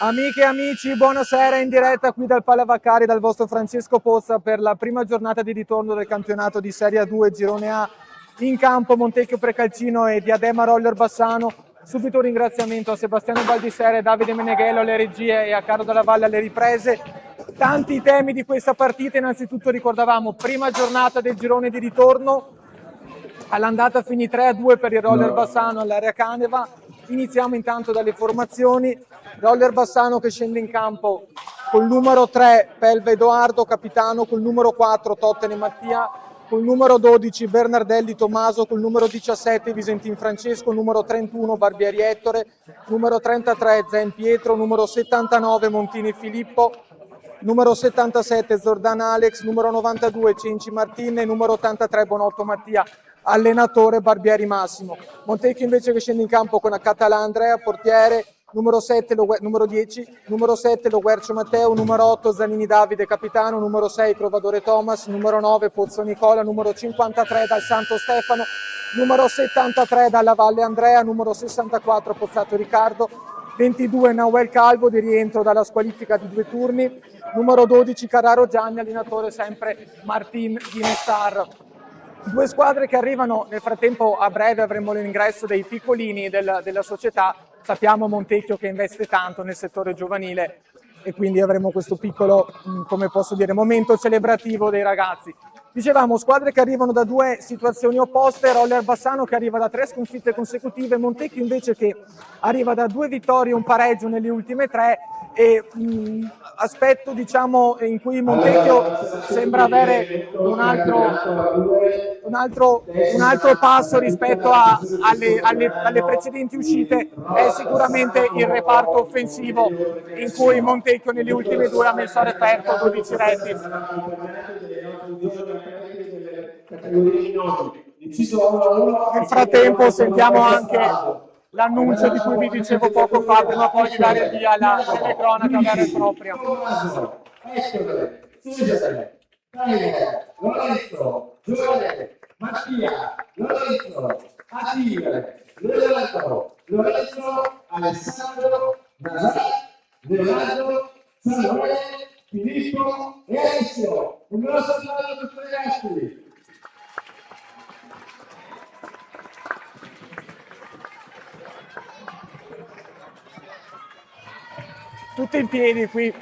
Amiche e amici, buonasera, in diretta qui dal Palavaccari dal vostro Francesco Pozza per la prima giornata di ritorno del campionato di Serie A2 Girone A. In campo Montecchio Precalcino e Diadema Roller Bassano. Subito un ringraziamento a Sebastiano Baldissere e Davide Meneghello alle regie e a Carlo Dalla Valle alle riprese. Tanti temi di questa partita, innanzitutto ricordavamo prima giornata del girone di ritorno, all'andata finì 3-2 per il Roller Bassano all'area Caneva. Iniziamo intanto dalle formazioni. Roller Bassano che scende in campo col numero 3 Pelve Edoardo, capitano, col numero 4 Tottene Mattia, col numero 12 Bernardelli Tommaso, col numero 17 Visentin Francesco, numero 31 Barbieri Ettore, numero 33 Zen Pietro, numero 79 Montini Filippo, numero 77 Zordan Alex, numero 92 Cenci Martin e numero 83 Bonotto Mattia, allenatore Barbieri Massimo. Montecchio invece che scende in campo con Català Andrea, portiere, numero 10, numero 7 Loguercio Matteo, numero 8 Zanini Davide, capitano, numero 6 Trovadore Thomas, numero 9 Pozzo Nicola, numero 53 dal Santo Stefano, numero 73 dalla Valle Andrea, numero 64 Pozzato Riccardo, 22 Nauel Calvo di rientro dalla squalifica di 2 turni, numero 12 Carraro Gianni, allenatore sempre Martin Guinestar. Due squadre che arrivano, nel frattempo a breve avremo l'ingresso dei piccolini della società. Sappiamo Montecchio che investe tanto nel settore giovanile e quindi avremo questo piccolo, come posso dire, momento celebrativo dei ragazzi. Dicevamo, squadre che arrivano da due situazioni opposte, Roller Bassano che arriva da 3 sconfitte consecutive, Montecchio invece che arriva da 2 vittorie e un pareggio nelle ultime 3 e aspetto diciamo in cui Montecchio sembra avere un altro passo rispetto alle precedenti uscite è sicuramente il reparto offensivo in cui Montecchio nelle ultime 2 ha messo a referto 12 reti. Nel frattempo sentiamo anche l'annuncio di cui vi dicevo poco fa, prima poi di dare via alla telecronaca vera e propria. Lorenzo, Giovanni, Mattia, Lorenzo, Atile, Lorenzo, Alessandro, Nazar, Leonardo, Samuele, Filippo e Alessio. Un grosso applauso a tutti i ragazzi. Tutti in piedi qui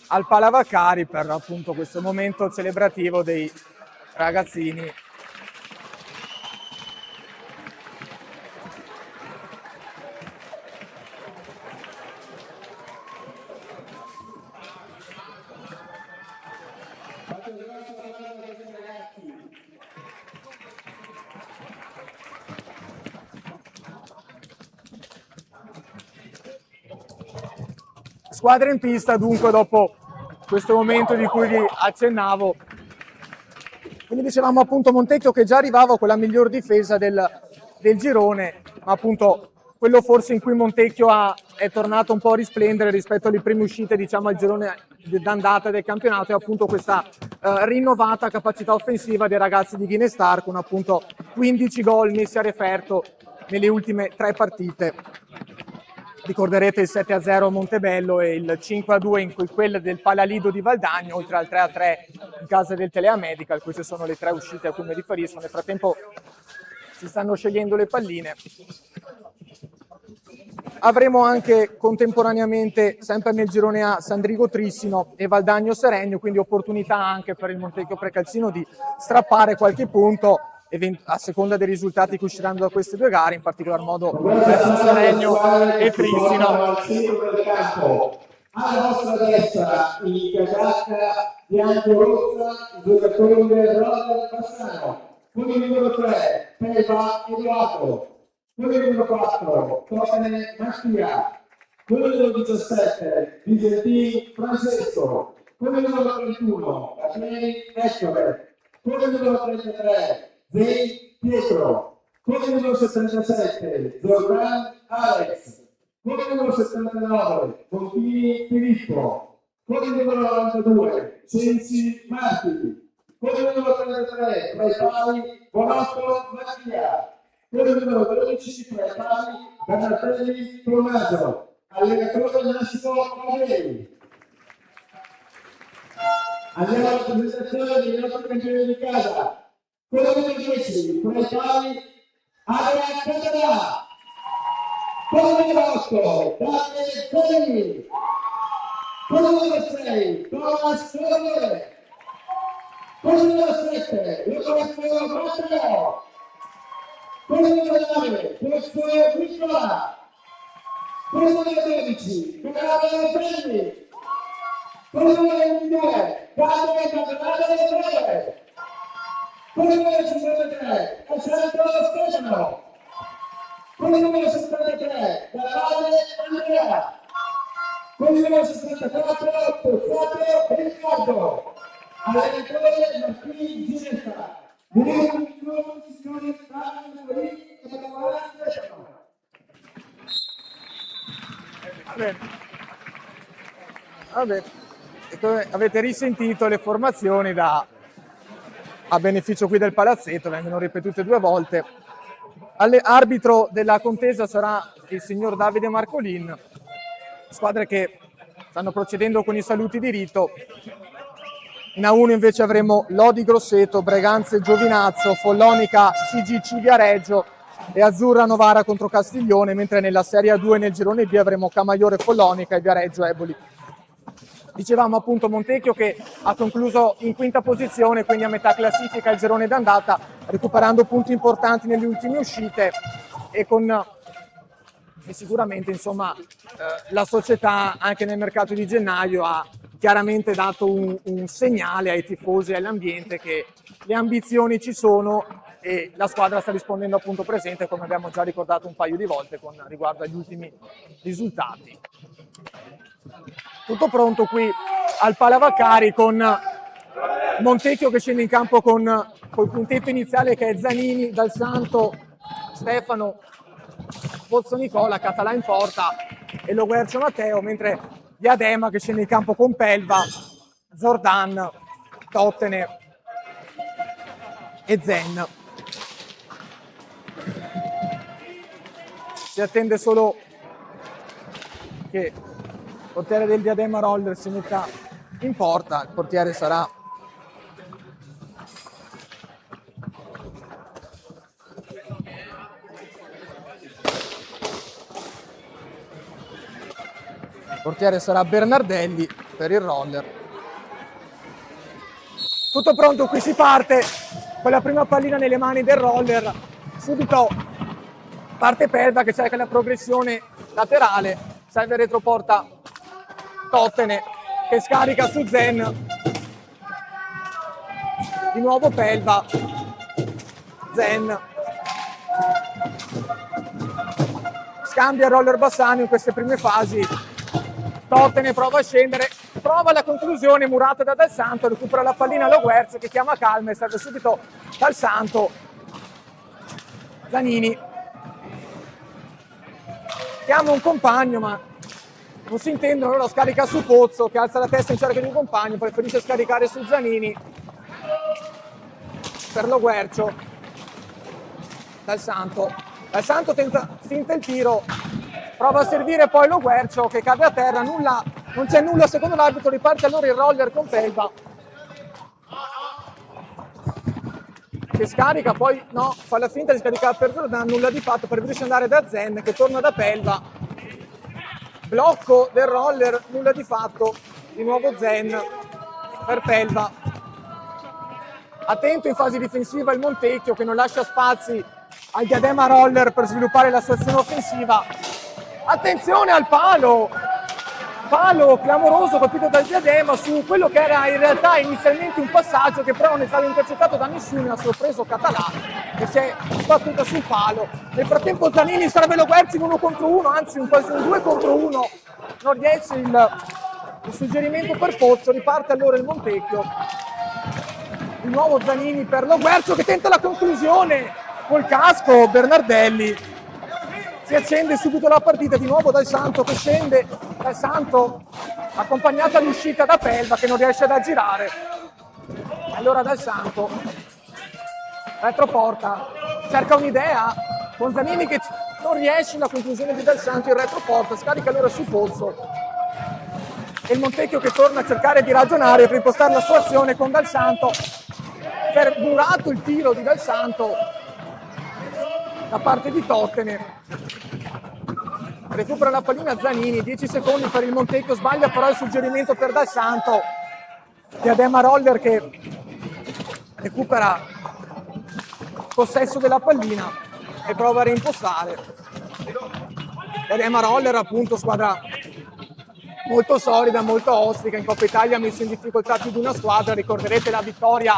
al Palavaccari per appunto questo momento celebrativo dei ragazzini. Squadra in pista dunque dopo questo momento di cui vi accennavo. Quindi dicevamo appunto Montecchio che già arrivava con la miglior difesa del girone, ma appunto quello forse in cui Montecchio è tornato un po' a risplendere rispetto alle prime uscite diciamo al girone d'andata del campionato è appunto questa rinnovata capacità offensiva dei ragazzi di Guinestar con appunto 15 gol messi a referto nelle ultime 3 partite. Ricorderete il 7-0 a Montebello e il 5-2 in quella del Palalido di Valdagno, oltre al 3-3 in casa del Telea Medical. Queste sono le 3 uscite a cui mi riferisco. Nel frattempo si stanno scegliendo le palline. Avremo anche contemporaneamente, sempre nel girone A, Sandrigo Trissino e Valdagno Seregno, quindi opportunità anche per il Montecchio Precalcino di strappare qualche punto a seconda dei risultati che usciranno da queste 2 gare, in particolar modo verso Seregno e Trissino. Alla vostra destra in casacca bianco-rossa il giocatore del Roller Bassano, con il numero 3 Pelva Edoardo, con il numero 4 Tottene Mattia, con il numero 17 Visentin Francesco, con il numero 31 Barbieri Ettore, con il numero 33 Zen Pietro, con il numero 77 Zordan Alex, con il numero 79 Montini Filippo, con il numero 92 Cenci Marti, con il numero 33 tra i pali Bonotto Mattia, con il numero 12 tra i pali Bernardelli Tommaso, allenatore Massimo Caveri. Andiamo alla presentazione dei nostri campioni di casa. Quello numero 10, con i pali, Adria Català. Quello numero 8, Davide Colini. Quello numero 6, Thomas Colore. Quello numero 7, Lorenzo Matteo. Quello numero 9, Posto Nicola. Quello numero 12, Corrado Belli. Quello numero 22, Gabriele Catanale. Quello numero 53, Cassandro Stefano. Quello numero 73, Davide Andrea. Quello numero 64, Pozzato Riccardo. Allenatore Martini Ginesta. Direi un microfono, signori, Fabio Morì e Lavorare Stefano. Vabbè, avete risentito le formazioni a beneficio qui del palazzetto, vengono ripetute 2 volte. Arbitro della contesa sarà il signor Davide Marcolin. Squadre che stanno procedendo con i saluti di rito. In A1 invece avremo Lodi Grosseto, Breganze Giovinazzo, Follonica CGC Viareggio e Azzurra Novara contro Castiglione, mentre nella Serie A2 nel girone B avremo Camaiore Follonica e Viareggio Eboli. Dicevamo appunto Montecchio che ha concluso in 5ª posizione, quindi a metà classifica il girone d'andata, recuperando punti importanti nelle ultime uscite e sicuramente insomma la società anche nel mercato di gennaio ha chiaramente dato un segnale ai tifosi e all'ambiente che le ambizioni ci sono e la squadra sta rispondendo appunto presente, come abbiamo già ricordato un paio di volte con riguardo agli ultimi risultati. Tutto pronto qui al Palavaccari con Montecchio che scende in campo con col quintetto iniziale che è Zanini, Dal Santo, Stefano, Pozzo Nicola, Català in porta e Loguercio Matteo, mentre Diadema che scende in campo con Pelva, Zordan, Tottene e Zen. Si attende solo che il portiere del Diadema Roller si metta in porta, il portiere sarà Bernardelli per il Roller. Tutto pronto, qui si parte con la prima pallina nelle mani del Roller. Subito parte Pelva che cerca la progressione laterale, serve retroporta Tottene che scarica su Zen. Di nuovo Pelva, Zen. Scambia il Roller Bassano in queste prime fasi. Tottene prova a scendere, prova la conclusione murata da Dal Santo, recupera la pallina Loguerzo che chiama calma e serve subito Dal Santo. Zanini chiama un compagno ma non si intendono, allora scarica su Pozzo che alza la testa in cerca di un compagno, preferisce scaricare su Zanini per Loguercio. Dal Santo finta il tiro, prova a servire poi Loguercio che cade a terra, non c'è nulla secondo l'arbitro, riparte allora il Roller con Pelva che scarica, poi no, fa la finta di scaricare per Zordan, nulla di fatto, preferisce andare da Zen che torna da Pelva, blocco del Roller, nulla di fatto, di nuovo Zen per Pelva. Attento in fase difensiva il Montecchio che non lascia spazi al Diadema Roller per sviluppare la sua azione offensiva. Attenzione al palo clamoroso colpito dal Diadema su quello che era in realtà inizialmente un passaggio che però non è stato intercettato da nessuno, ha sorpreso Català che si è sbattuta sul palo. Nel frattempo Zanini serve Loguerzo in 1 contro 1, anzi quasi un 2 contro 1, non riesce il suggerimento per Pozzo, riparte allora il Montecchio. Di nuovo Zanini per Loguerzo che tenta la conclusione col casco, Bernardelli. Si accende subito la partita, di nuovo Dal Santo che scende, Dal Santo accompagnata all'uscita da Pelva che non riesce ad aggirare. Allora Dal Santo, retroporta, cerca un'idea con Zanini che non riesce la conclusione di Dal Santo in retroporta, scarica allora su Pozzo e il Montecchio che torna a cercare di ragionare per impostare la sua azione con Dal Santo, murato il tiro di Dal Santo da parte di Totene. Recupera la pallina Zanini, 10 secondi per il Montecchio, sbaglia però il suggerimento per Dal Santo. Diadema Roller che recupera possesso della pallina e prova a reimpostare. Diadema Roller appunto squadra molto solida, molto ostica, in Coppa Italia ha messo in difficoltà più di una squadra, ricorderete la vittoria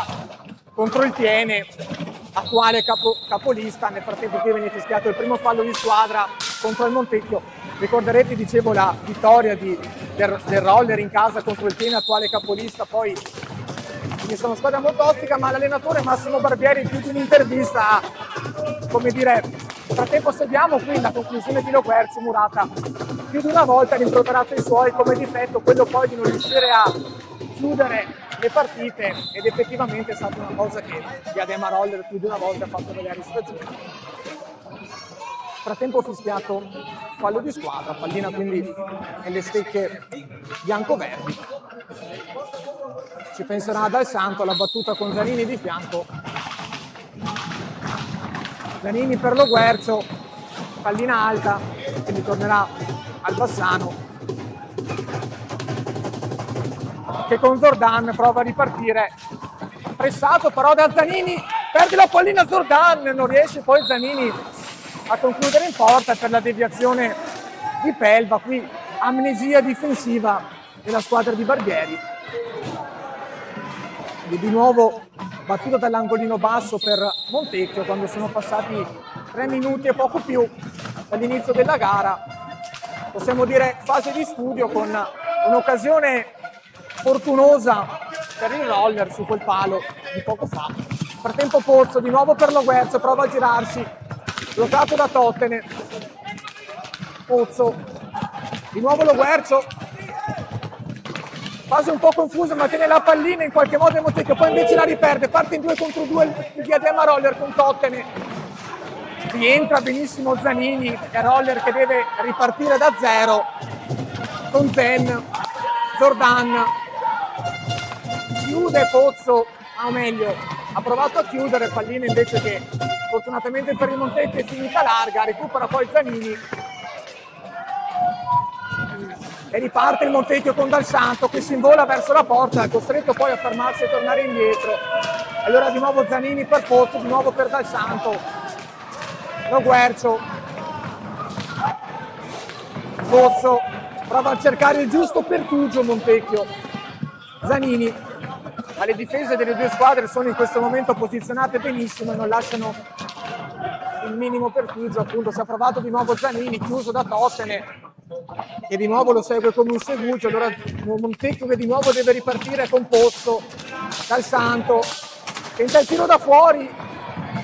contro il Tiene, attuale capolista. Nel frattempo qui viene fischiato il primo fallo di squadra contro il Montecchio. Ricorderete, dicevo, la vittoria del Roller in casa contro il Tiene, attuale capolista. Poi quindi sono squadra molto ostica, ma l'allenatore Massimo Barbieri in più di un'intervista, come dire, nel frattempo seguiamo qui la conclusione di Loguerzi, Murata più di una volta ha rimproverato i suoi come difetto quello poi di non riuscire a chiudere le partite, ed effettivamente è stata una cosa che Diadema Roller più di una volta ha fatto vedere in stagione. Frattempo fischiato fallo di squadra, pallina quindi nelle stecche bianco-verdi. Ci penserà Dal Santo alla battuta con Zanini di fianco. Zanini per Loguercio, pallina alta, quindi tornerà al Bassano, che con Zordan prova a ripartire, pressato però da Zanini, perde la pallina Zordan, non riesce poi Zanini a concludere in porta per la deviazione di Pelva. Qui amnesia difensiva della squadra di Barbieri. E di nuovo battuta dall'angolino basso per Montecchio quando sono passati 3 minuti e poco più dall'inizio della gara. Possiamo dire fase di studio con un'occasione fortunosa per il Roller su quel palo di poco fa. Frattempo Pozzo di nuovo per Loguercio, prova a girarsi, bloccato da Totene. Pozzo di nuovo Loguercio, fase un po' confusa ma tiene la pallina in qualche modo il Montecchio, poi invece la riperde, parte in 2 contro 2 il Diadema Roller con Totene. Rientra benissimo Zanini, è Roller che deve ripartire da zero con Zen. Zordan chiude Pozzo, o meglio ha provato a chiudere, pallina invece che fortunatamente per il Montecchio è finita larga, recupera poi Zanini e riparte il Montecchio con Dal Santo che si invola verso la porta, è costretto poi a fermarsi e tornare indietro. Allora di nuovo Zanini per Pozzo, di nuovo per Dal Santo. Loguercio, Pozzo prova a cercare il giusto pertugio Montecchio. Zanini, ma le difese delle due squadre sono in questo momento posizionate benissimo e non lasciano il minimo pertugio. Appunto si è provato di nuovo Zanini, chiuso da Totene, e di nuovo lo segue come un segugio. Allora Montecchio che di nuovo deve ripartire con Pozzo. Dal Santo tenta il tiro da fuori,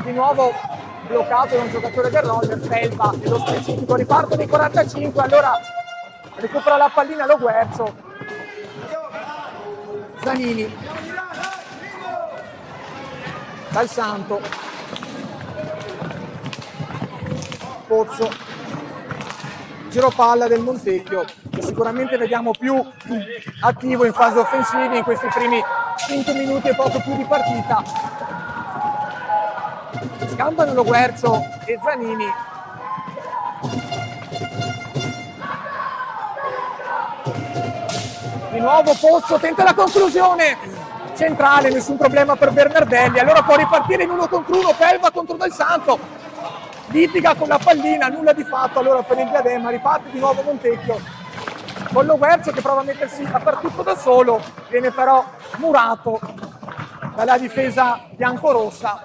di nuovo bloccato da un giocatore del Roller, Pelva nello specifico. Riparto dei 45, allora recupera la pallina Loguercio. Zanini, Dal Santo, Pozzo, giro palla del Montecchio che sicuramente vediamo più attivo in fase offensiva in questi primi 5 minuti e poco più di partita. Scambiano Loguercio e Zanini. Di nuovo Pozzo tenta la conclusione centrale, nessun problema per Bernardelli, allora può ripartire in 1 contro 1, Pelva contro Dal Santo, litiga con la pallina, nulla di fatto allora per il Diadema, riparte di nuovo Montecchio con Loguercio che prova a mettersi a far tutto da solo, viene però murato dalla difesa biancorossa.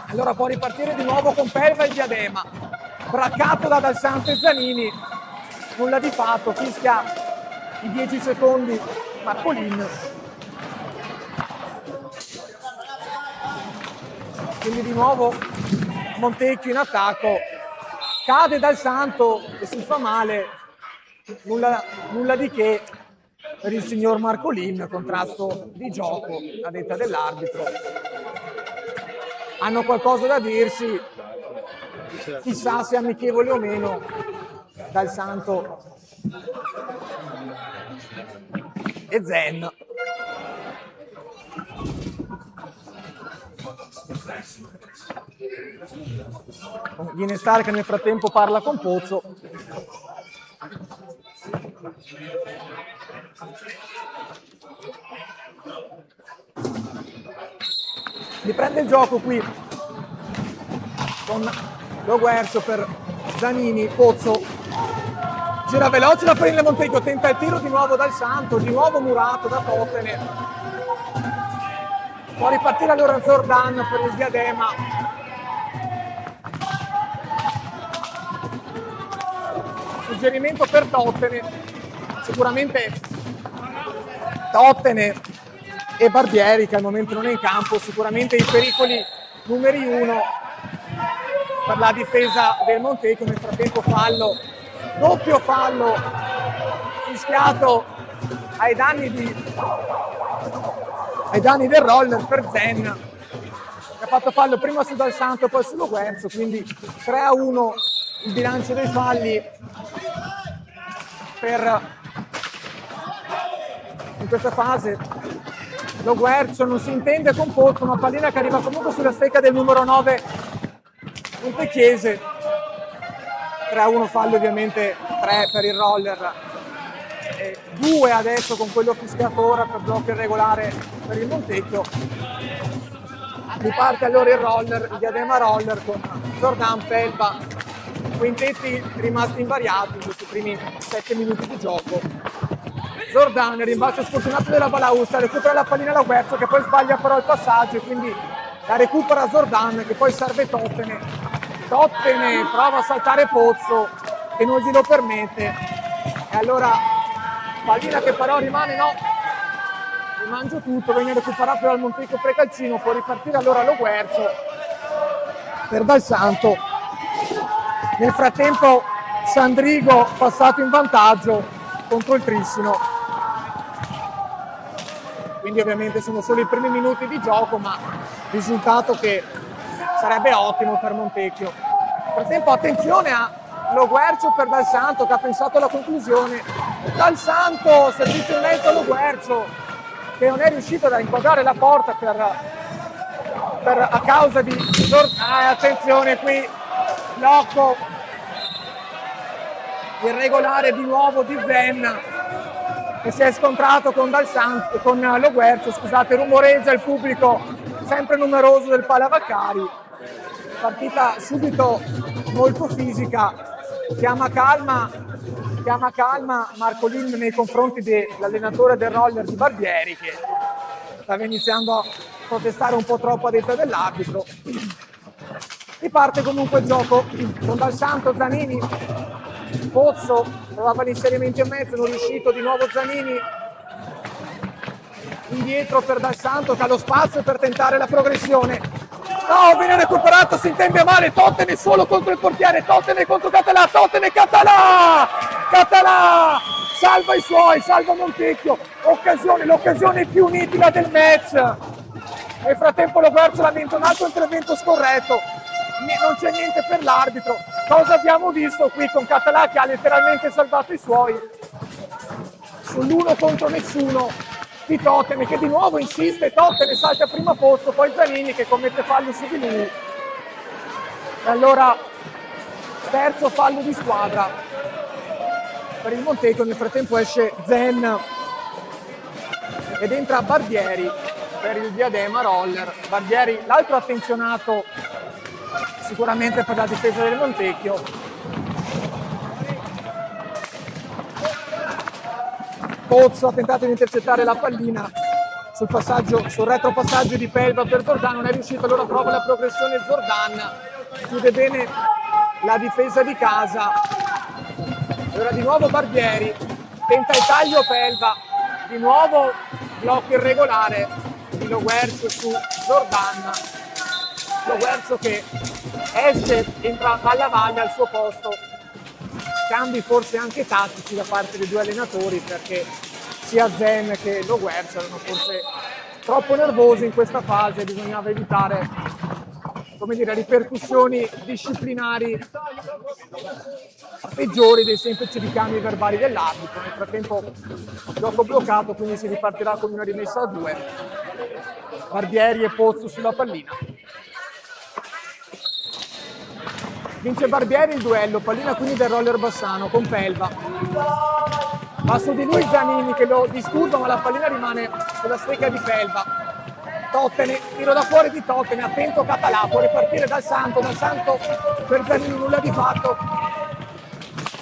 Allora può ripartire di nuovo con Pelva e il Diadema, braccato da Dal Santo e Zanini, nulla di fatto, fischia i 10 secondi Marcolin. Quindi di nuovo Montecchio in attacco, cade Dal Santo e si fa male, nulla di che per il signor Marcolin, contrasto di gioco a detta dell'arbitro. Hanno qualcosa da dirsi chissà se amichevole o meno, Dal Santo e Zen. Ginestar che nel frattempo parla con Pozzo. Riprende il gioco qui con Lo Guercio per Zanini. Pozzo gira veloce la prende Montecchio, tenta il tiro di nuovo Dal Santo, di nuovo murato da Totene. Può ripartire allora Zordan per il diadema. Suggerimento per Totene, sicuramente Totene e Barbieri, che al momento non è in campo, sicuramente i pericoli numeri uno per la difesa del Montecchio. Nel frattempo fallo, doppio fallo fischiato ai danni del Roller per Zen, che ha fatto fallo prima su Dal Santo e poi su Lo Guercio, quindi 3-1 il bilancio dei falli in questa fase. Lo Guercio non si intende con Pozzo, una pallina che arriva comunque sulla stecca del numero 9 Montecchiese. 3-1 fallo, ovviamente 3 per il Roller e 2 adesso con quello fischiato ora per blocco irregolare per il Montecchio. Riparte allora il Roller, il diadema Roller con Zordan, Pelva, quintetti rimasti invariati in questi primi 7 minuti di gioco. Zordan, rimbalzo sfortunato della Balausta, recupera la pallina da Guercio che poi sbaglia però il passaggio e quindi la recupera Zordan, che poi serve Totene. Totene prova a saltare Pozzo che non glielo permette e allora pallina che però rimane, no, rimangio tutto, viene recuperato dal Montecchio Precalcino. Può ripartire allora Lo Guercio per Dal Santo. Nel frattempo Sandrigo passato in vantaggio contro il Trissino, quindi ovviamente sono solo i primi minuti di gioco, ma risultato che sarebbe ottimo per Montecchio. Nel frattempo attenzione a Lo Guercio per Dal Santo, che ha pensato alla conclusione. Dal Santo, servizio in mezzo a Lo Guercio, che non è riuscito ad inquadrare la porta a causa di attenzione qui, blocco irregolare di nuovo di Zen, che si è scontrato con Dal Santo, con Lo Guercio, scusate, rumoreggia il pubblico sempre numeroso del Palavaccari. Partita subito molto fisica, chiama calma Marcolin nei confronti dell'allenatore del Roller di Barbieri, che stava iniziando a protestare un po' troppo a detta dell'arbitro. Riparte comunque il gioco con Dal Santo, Zanini, Pozzo provava l'inserimento in mezzo, non riuscito, di nuovo Zanini indietro per Dal Santo, che ha lo spazio per tentare la progressione. No, viene recuperato, si intende male, Totene solo contro il portiere, Totene contro Català, Totene, Català salva i suoi, salva Montecchio, l'occasione più nitida del match. Nel frattempo Lo Guercio lamenta un altro intervento scorretto, non c'è niente per l'arbitro. Cosa abbiamo visto qui con Català che ha letteralmente salvato i suoi sull'1 contro nessuno di Totene, che di nuovo insiste, Totene salta prima Pozzo, poi Zanini che commette fallo su di lui. E allora terzo fallo di squadra per il Montecchio. Nel frattempo esce Zen ed entra Barbieri per il diadema Roller. Barbieri, l'altro attenzionato sicuramente per la difesa del Montecchio. Pozzo ha tentato di intercettare la pallina sul retropassaggio di Pelva per Zordan, non è riuscito, allora prova la progressione Zordan, chiude bene la difesa di casa. Allora di nuovo Barbieri, tenta il taglio Pelva, di nuovo blocco irregolare di Lo Guercio su Zordan. Lo Guercio che esce, entra alla Valle al suo posto. Cambi forse anche tattici da parte dei due allenatori, perché sia Zen che Lo Guercio erano forse troppo nervosi in questa fase, bisognava evitare come dire, ripercussioni disciplinari peggiori dei semplici ricami verbali dell'arbitro. Nel frattempo gioco bloccato, quindi si ripartirà con una rimessa a 2. Barbieri e Pozzo sulla pallina. Vince Barbieri il duello, pallina quindi del roller Bassano con Pelva. Va su di lui Zanini che lo disturba, ma la pallina rimane sulla stecca di Pelva. Tottene, tiro da fuori di Tottene, attento Català, può ripartire dal Santo per Zanini nulla di fatto.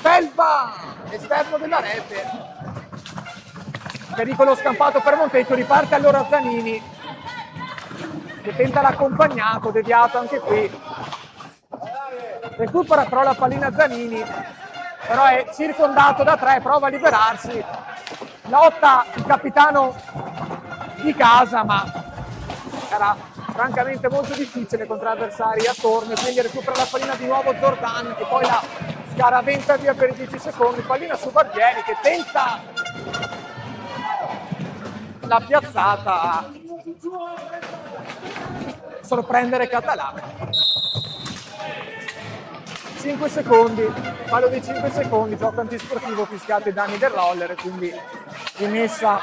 Pelva, esterno della rete. Pericolo scampato per Montecchio, riparte allora Zanini che tenta l'accompagnato, deviato anche qui. Recupera però la pallina Zanini, però è circondato da 3, prova a liberarsi, lotta il capitano di casa, ma era francamente molto difficile contro avversari attorno, e quindi recupera la pallina di nuovo Zordan che poi la scaraventa via per i 10 secondi, pallina su Barbieri che tenta la piazzata, sorprendere Català. 5 secondi, fallo di 5 secondi, gioco antisportivo, fischiato ai danni del roller, quindi rimessa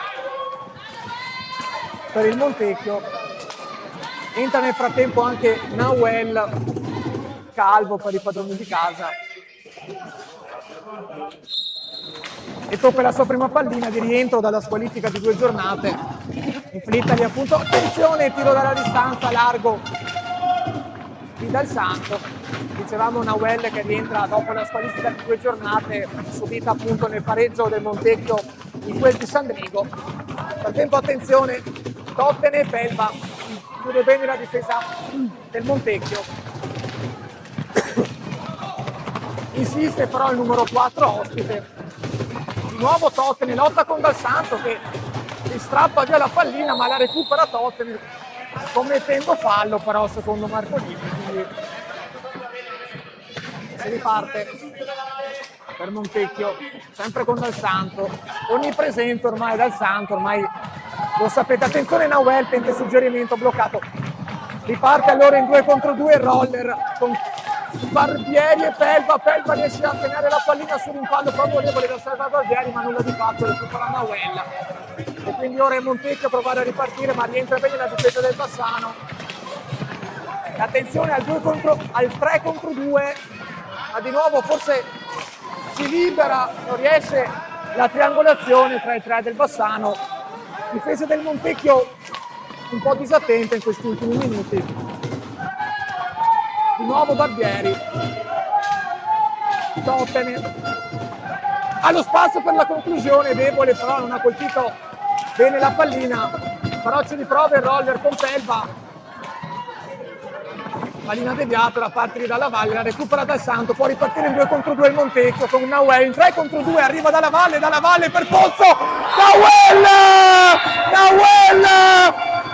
per il Montecchio. Entra nel frattempo anche Nahuel Calvo per i padroni di casa e tocca la sua prima pallina di rientro dalla squalifica di 2 giornate, inflittagli appunto, attenzione, tiro dalla distanza largo di Dal Santo. Dicevamo Nahuel che rientra dopo la squalifica di 2 giornate subita appunto nel pareggio del Montecchio in quel di San Drigo. Nel frattempo attenzione, Tottene e Pelva, chiude bene la difesa del Montecchio. Insiste però il numero 4 ospite. Di nuovo Tottene, lotta con Dal Santo che si strappa via la pallina ma la recupera Tottene commettendo fallo però secondo Marcolini, quindi si riparte per Montecchio, sempre con Dal Santo, onnipresente ormai Dal Santo, ormai lo sapete. Attenzione Nahuel, tenta il suggerimento, bloccato. Riparte allora in 2 contro 2 il roller con Barbieri e Pelva. Pelva riesce a tenere la pallina su un fallo favorevole da Salva Barbieri, ma nulla di fatto, recupera Nahuel. E quindi ora è Montecchio a provare a ripartire, ma rientra bene la difesa del Bassano. Attenzione al 3 contro 2, ma di nuovo forse si libera, non riesce la triangolazione tra i 3 del Bassano. Difesa del Montecchio un po' disattenta in questi ultimi minuti. Di nuovo Barbieri. Tottene. Ha lo spazio per la conclusione, debole però non ha colpito bene la pallina. Però ci riprova il roller con Pelva. Pallina deviata da parte di Dalla Valle, la recupera Dal Santo, può ripartire in 2 contro 2 il Montecchio con Nahuel, in 3 contro 2 arriva Dalla Valle per Pozzo, Nahuel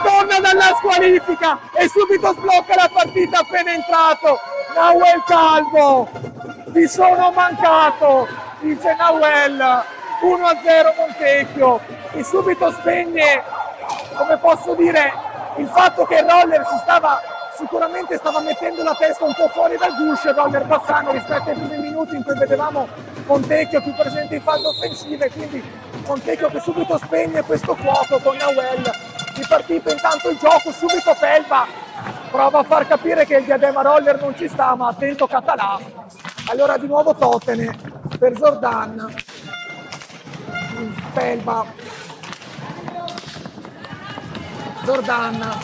torna dalla squalifica e subito sblocca la partita appena entrato, Nahuel Calvo, vi sono mancato, dice Nahuel, 1-0 Montecchio, e subito spegne, come posso dire, il fatto che il roller sicuramente stava mettendo la testa un po' fuori dal guscio il roller Bassano rispetto ai primi minuti in cui vedevamo Montecchio più presente in fase offensiva, e quindi Montecchio che subito spegne questo fuoco con Nahuel. Ripartito intanto il gioco, subito Pelva prova a far capire che il diadema roller non ci sta, ma attento Català. Allora di nuovo Tottene per Zordan, Pelva, Zordan,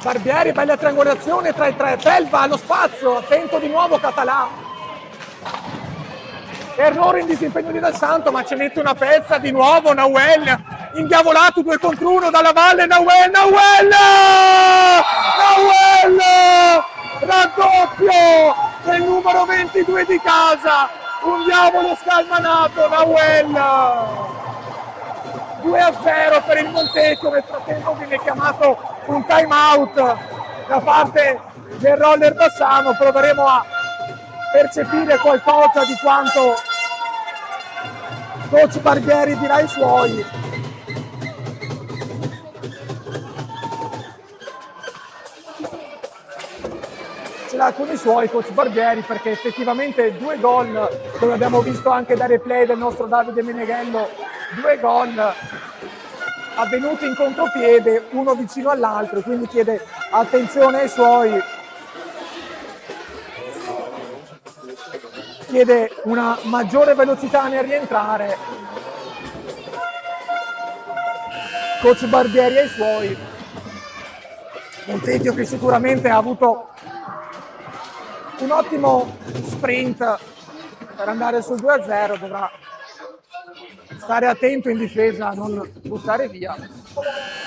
Barbieri, bella triangolazione tra i 3, Pelva allo spazio, attento di nuovo Català. Errore in disimpegno di Dal Santo, ma ci mette una pezza di nuovo Nahuel, indiavolato 2 contro 1 Dalla Valle, Nahuel, raddoppio del numero 22 di casa, un diavolo scalmanato Nahuel. 2-0 per il Montecchio, nel frattempo viene chiamato un time out da parte del roller Bassano, proveremo a percepire qualcosa di quanto coach Barbieri dirà ai suoi. ce l'ha con i suoi coach Barbieri, perché effettivamente 2 gol, come abbiamo visto anche da replay del nostro Davide Meneghello, 2 gol avvenuti in contropiede, uno vicino all'altro, quindi chiede attenzione ai suoi, chiede una maggiore velocità nel rientrare. Coach Barbieri ai suoi. Montecchio che sicuramente ha avuto un ottimo sprint per andare sul 2-0, dovrà stare attento in difesa a non buttare via. Nel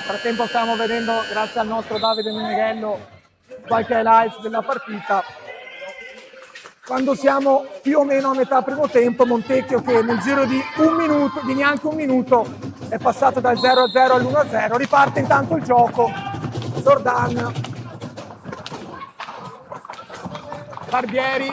frattempo stiamo vedendo, grazie al nostro Davide Meneghello, qualche highlights della partita. Quando siamo più o meno a metà primo tempo, Montecchio che nel giro di neanche un minuto, è passato dal 0-0 all'1-0, riparte intanto il gioco. Zordan, Barbieri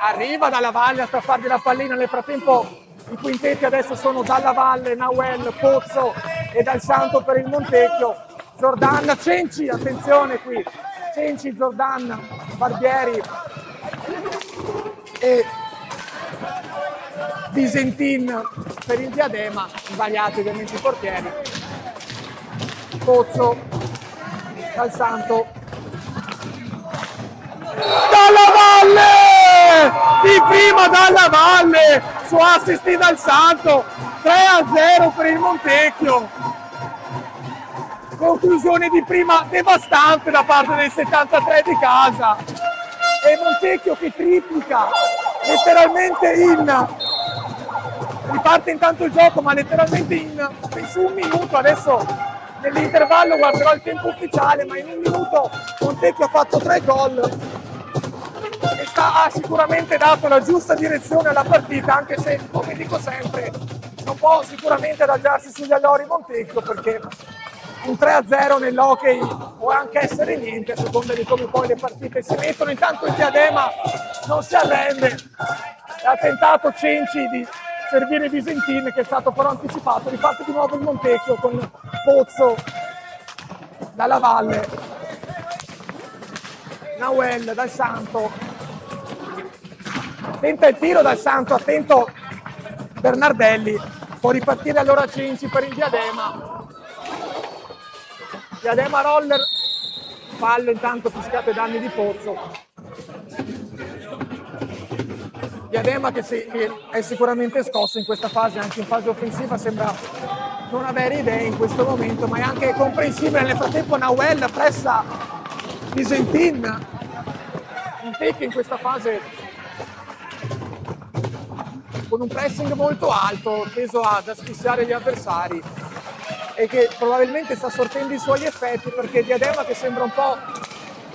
arriva dalla Valle a strappargli la pallina. Nel frattempo i quintetti adesso sono Dalla Valle, Nauel, Pozzo e Dal Santo per il Montecchio. Zordan, Cenci, attenzione qui, Cenci, Zordan, Barbieri e Visentin per il Diadema, sbagliati ovviamente i portieri. Pozzo, Dal Santo, Dalla Valle! Di prima Dalla Valle su assist di Dal Santo, 3-0 per il Montecchio. Conclusione di prima devastante da parte del 73 di casa. E Montecchio che triplica letteralmente riparte intanto il gioco, ma letteralmente in penso un minuto. Adesso nell'intervallo guarderò il tempo ufficiale, ma in un minuto Montecchio ha fatto 3 gol e ha sicuramente dato la giusta direzione alla partita, anche se, come dico sempre, non può sicuramente adagiarsi sugli allori Montecchio, perché un 3-0 nell'hockey può anche essere niente, a seconda di come poi le partite si mettono. Intanto il Diadema non si arrende e ha tentato Cenci di servire Visentin, che è stato però anticipato. Riparte di nuovo il Montecchio con Pozzo, Dalla Valle, Nauel, Dal Santo, tenta il tiro Dal Santo, attento Bernardelli, può ripartire allora Cenci per il Diadema. Diadema roller, fallo intanto fischiato ai danni di Pozzo. Diadema che è sicuramente scosso in questa fase, anche in fase offensiva sembra non avere idee in questo momento, ma è anche comprensibile. Nel frattempo Nauel pressa Visentin, Montecchio in questa fase con un pressing molto alto, teso ad asfissiare gli avversari, e che probabilmente sta sortendo i suoi effetti, perché Diadema che sembra un po'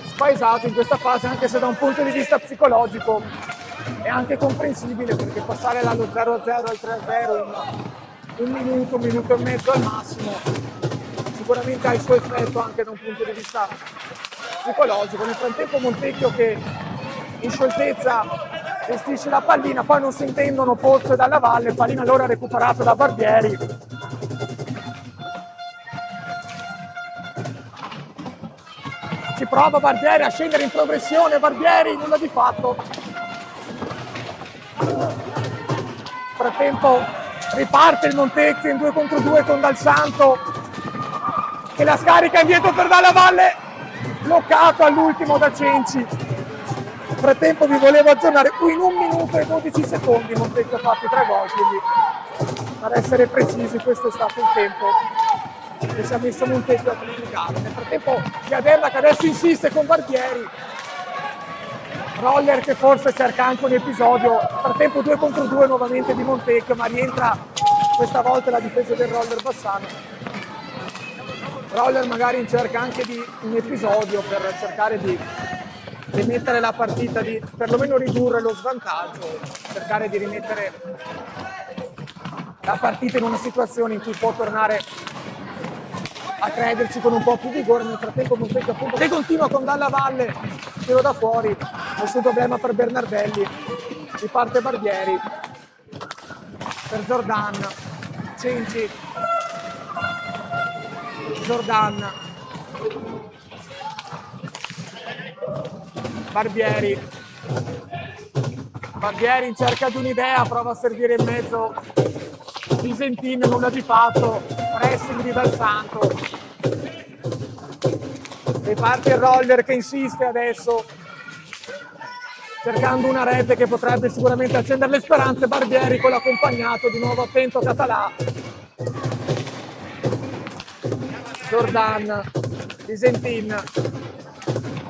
spaesato in questa fase, anche se da un punto di vista psicologico è anche comprensibile, perché passare dallo 0-0 al 3-0 in un minuto e mezzo al massimo sicuramente ha il suo effetto anche da un punto di vista psicologico. Nel frattempo Montecchio che in scioltezza gestisce la pallina, poi non si intendono Pozzo e Dalla Valle, pallina allora recuperata da Barbieri. Ci prova Barbieri a scendere in progressione, Barbieri nulla di fatto. Nel frattempo riparte il Montecchio in 2 contro 2 con Dal Santo che la scarica indietro per Dalla Valle, bloccato all'ultimo da Cenci. Nel frattempo vi volevo aggiornare, qui in 1 minuto e 12 secondi Montecchio ha fatto 3 gol, quindi per essere precisi questo è stato il tempo che si è messo Montecchio a triplicare. Nel frattempo Diadema che adesso insiste con Barbieri, Roller che forse cerca anche un episodio. Nel frattempo 2 contro 2 nuovamente di Montecchio, ma rientra questa volta la difesa del Roller Bassano. Roller magari cerca anche di un episodio per cercare di rimettere la partita, di perlomeno ridurre lo svantaggio, cercare di rimettere la partita in una situazione in cui può tornare a crederci con un po' più vigore. Nel frattempo Montecchio appunto che continua con Dalla Valle, tiro da fuori, nessun problema per Bernardelli, riparte Barbieri per Zordan, Cenci, Zordan, Barbieri in cerca di un'idea, prova a servire in mezzo Visentin, nulla di fatto, pressing di Dal Santo, riparte il Roller che insiste adesso cercando una rete che potrebbe sicuramente accendere le speranze. Barbieri con l'accompagnato, di nuovo attento Català, Jordan, Visentin,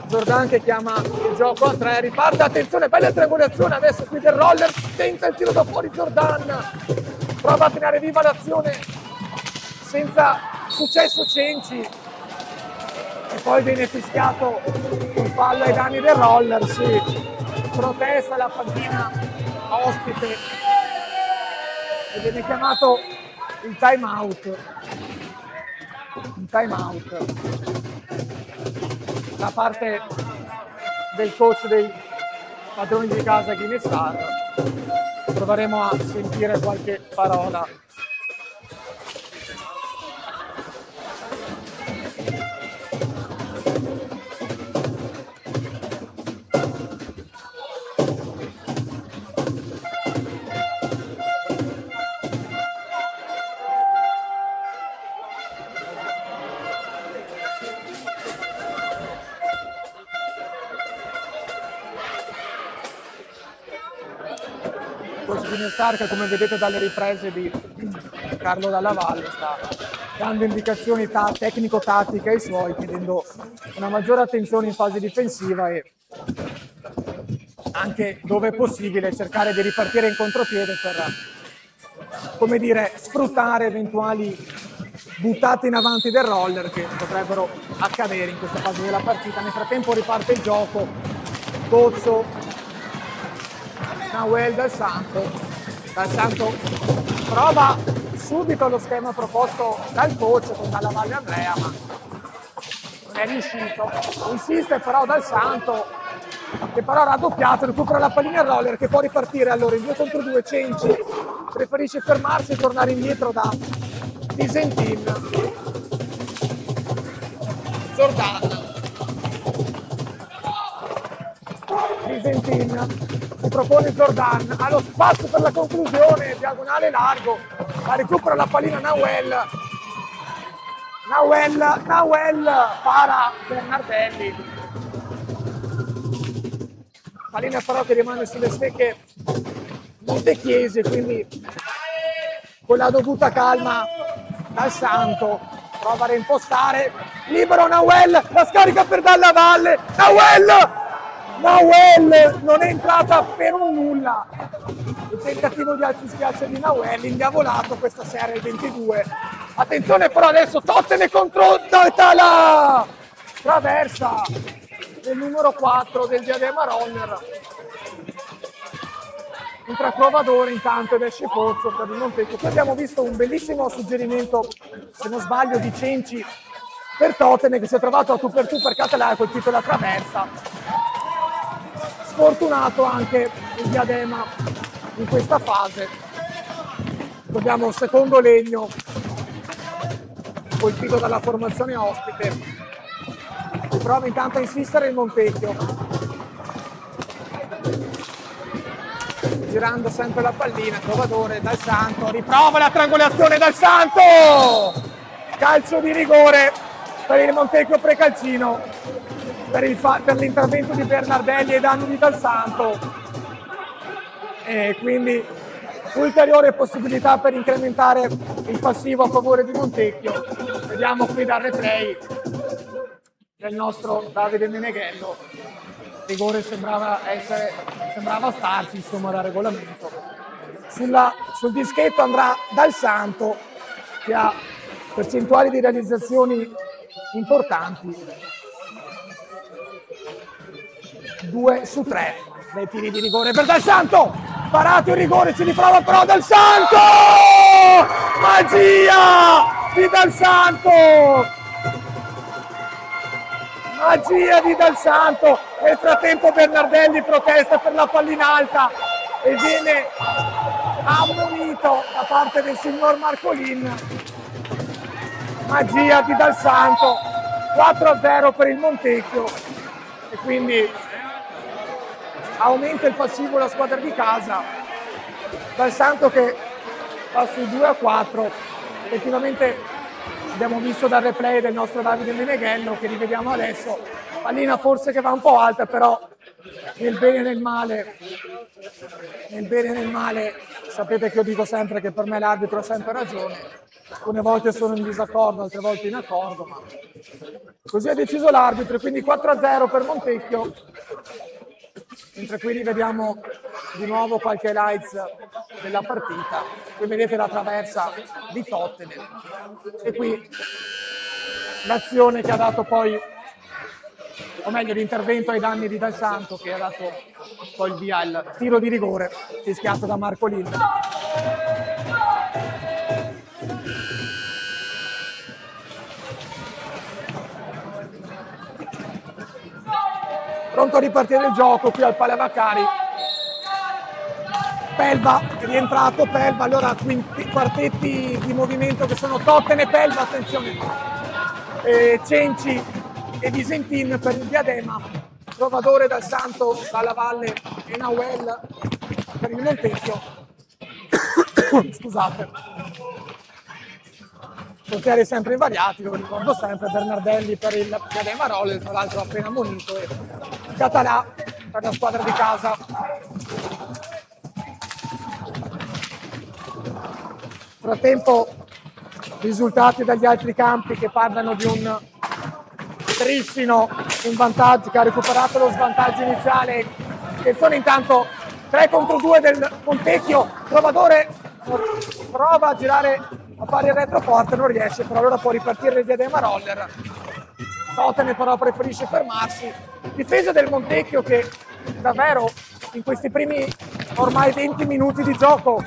Jordan che chiama il gioco a 3, riparte, attenzione, bella triangolazione adesso qui del Roller, tenta il tiro da fuori Jordan, prova a tenere viva l'azione senza successo Cenci e poi viene fischiato un fallo ai danni del Roller, sì, protesta la panchina ospite e viene chiamato il time out da parte del coach dei padroni di casa Guinness Star. Proveremo a sentire qualche parola. Che come vedete dalle riprese di Carlo Dalla Valle sta dando indicazioni tecnico-tattiche ai suoi, chiedendo una maggiore attenzione in fase difensiva e anche dove è possibile cercare di ripartire in contropiede per, come dire, sfruttare eventuali buttate in avanti del Roller che potrebbero accadere in questa fase della partita. Nel frattempo riparte il gioco, Gozzo, Nahuel, Dal Santo prova subito lo schema proposto dal coach con Dalla Valle Andrea, ma non è riuscito. Insiste però Dal Santo, che però raddoppiato, recupera la pallina al Roller che può ripartire allora in 2 contro 2. Cenci preferisce fermarsi e tornare indietro da Visentin. Jordan, Visentin si propone Jordan, ha lo spazio per la conclusione, diagonale largo, ma recupera la pallina Nahuel, para Bernardelli, pallina però che rimane sulle stecche montechiese, quindi con la dovuta calma Dal Santo prova a reimpostare, libero Nahuel, la scarica per Dalla Valle, Nahuel non è entrata per un nulla, il tentativo di alti schiacci di Nahuel, indiavolato questa sera il 22. Attenzione però adesso Tottenham contro Tala, traversa del numero 4 del Diadema Roller, un traprovadore intanto ed esce Pozzo per il Montecchio. Qui abbiamo visto un bellissimo suggerimento, se non sbaglio, di Cenci per Tottenham che si è trovato a tu per Català e ha colpito la traversa. Sfortunato anche il Diadema in questa fase. Abbiamo il secondo legno colpito dalla formazione ospite. Si prova intanto a insistere il Montecchio, girando sempre la pallina, trovatore Dal Santo, riprova la triangolazione Dal Santo, calcio di rigore per il Montecchio Precalcino per l'intervento di Bernardelli ai danni di Dal Santo, e quindi ulteriore possibilità per incrementare il passivo a favore di Montecchio. Vediamo qui dal replay del nostro Davide Meneghello, rigore sembrava starci, insomma, da regolamento. Sul dischetto andrà Dal Santo, che ha percentuali di realizzazioni importanti, 2 su 3 dei tiri di rigore per Dal Santo, parato il rigore, ci riprova però Dal Santo, magia di Dal Santo, nel frattempo Bernardelli protesta per la pallina alta e viene ammonito da parte del signor Marcolin. Magia di Dal Santo, 4-0 per il Montecchio, e quindi aumenta il passivo la squadra di casa, Dal Santo che va sui 2-4. Effettivamente abbiamo visto dal replay del nostro Davide Meneghello, che rivediamo adesso, pallina forse che va un po' alta, però nel bene e nel male, sapete che io dico sempre che per me l'arbitro ha sempre ragione, alcune volte sono in disaccordo, altre volte in accordo, ma così ha deciso l'arbitro, e quindi 4-0 per Montecchio. Mentre qui rivediamo di nuovo qualche highlights della partita. Qui vedete la traversa di Tottenham e qui l'azione che ha dato poi, o meglio l'intervento ai danni di Dal Santo, che ha dato poi il via al tiro di rigore fischiato da Marco Lilla. Pronto a ripartire il gioco qui al Palavacari. Pelva è rientrato, Pelva, allora quartetti di movimento che sono Totten e Pelva, attenzione, Cenci e Visentin per il diadema, Trovadore, Dal Santo, Dalla Valle e Nauel per il Montecchio. Scusate. Portieri sempre invariati, lo ricordo sempre, Bernardelli per il diadema Roller, tra l'altro appena ammonito, e Català per la squadra di casa. Frattempo risultati dagli altri campi che parlano di un Trissino in vantaggio, che ha recuperato lo svantaggio iniziale. Attenzione intanto 3 contro 2 del Montecchio, Trovadore prova a girare, a fare il retroporte, non riesce, però allora può ripartire il diadema Roller. Tottenham però preferisce fermarsi. Difesa del Montecchio che davvero in questi primi ormai 20 minuti di gioco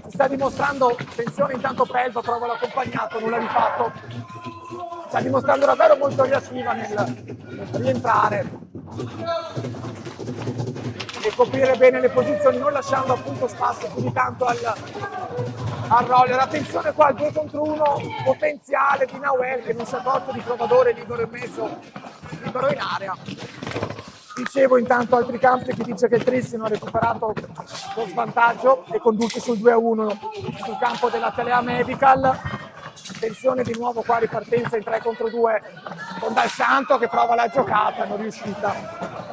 si sta dimostrando, attenzione intanto Pelva prova l'accompagnato, nulla di fatto, sta dimostrando davvero molto reattiva nel rientrare e coprire bene le posizioni, non lasciando appunto spazio più di tanto al Roller. Attenzione qua al 2 contro 1 potenziale di Nauel, che non si è accorto di Trovadore libero in mezzo, libero in area. Dicevo intanto altri campi, chi dice che il Trissino ha recuperato lo svantaggio e conduce sul 2-1 sul campo della Telea Medical. Attenzione di nuovo qua, ripartenza in 3 contro 2 con Dal Santo che prova la giocata, non riuscita.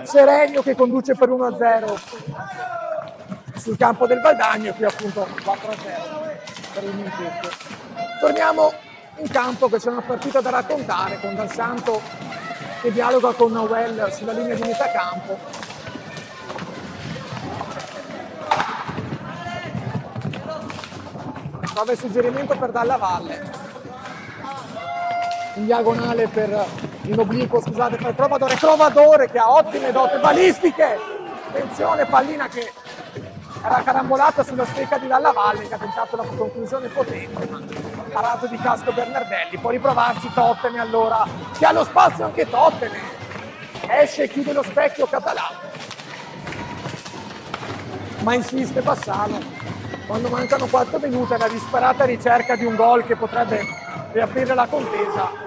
Serenio che conduce per 1-0 sul campo del Valdagno e qui appunto 4-0 per il Montecchio. Torniamo in campo, che c'è una partita da raccontare con Dal Santo che dialoga con Nauel sulla linea di metà campo. Prova il suggerimento per Dalla Valle, in diagonale per in obliquo, scusate, per Trovadore che ha ottime dote balistiche. Attenzione, pallina che era carambolata sulla stecca di Dalla Valle, che ha tentato la conclusione potente, ma parato di casco Bernardelli. Può riprovarci Tottenham allora, che ha lo spazio anche Tottenham, esce e chiude lo specchio Català, ma insiste Bassano quando mancano 4 minuti alla disperata ricerca di un gol che potrebbe riaprire la contesa.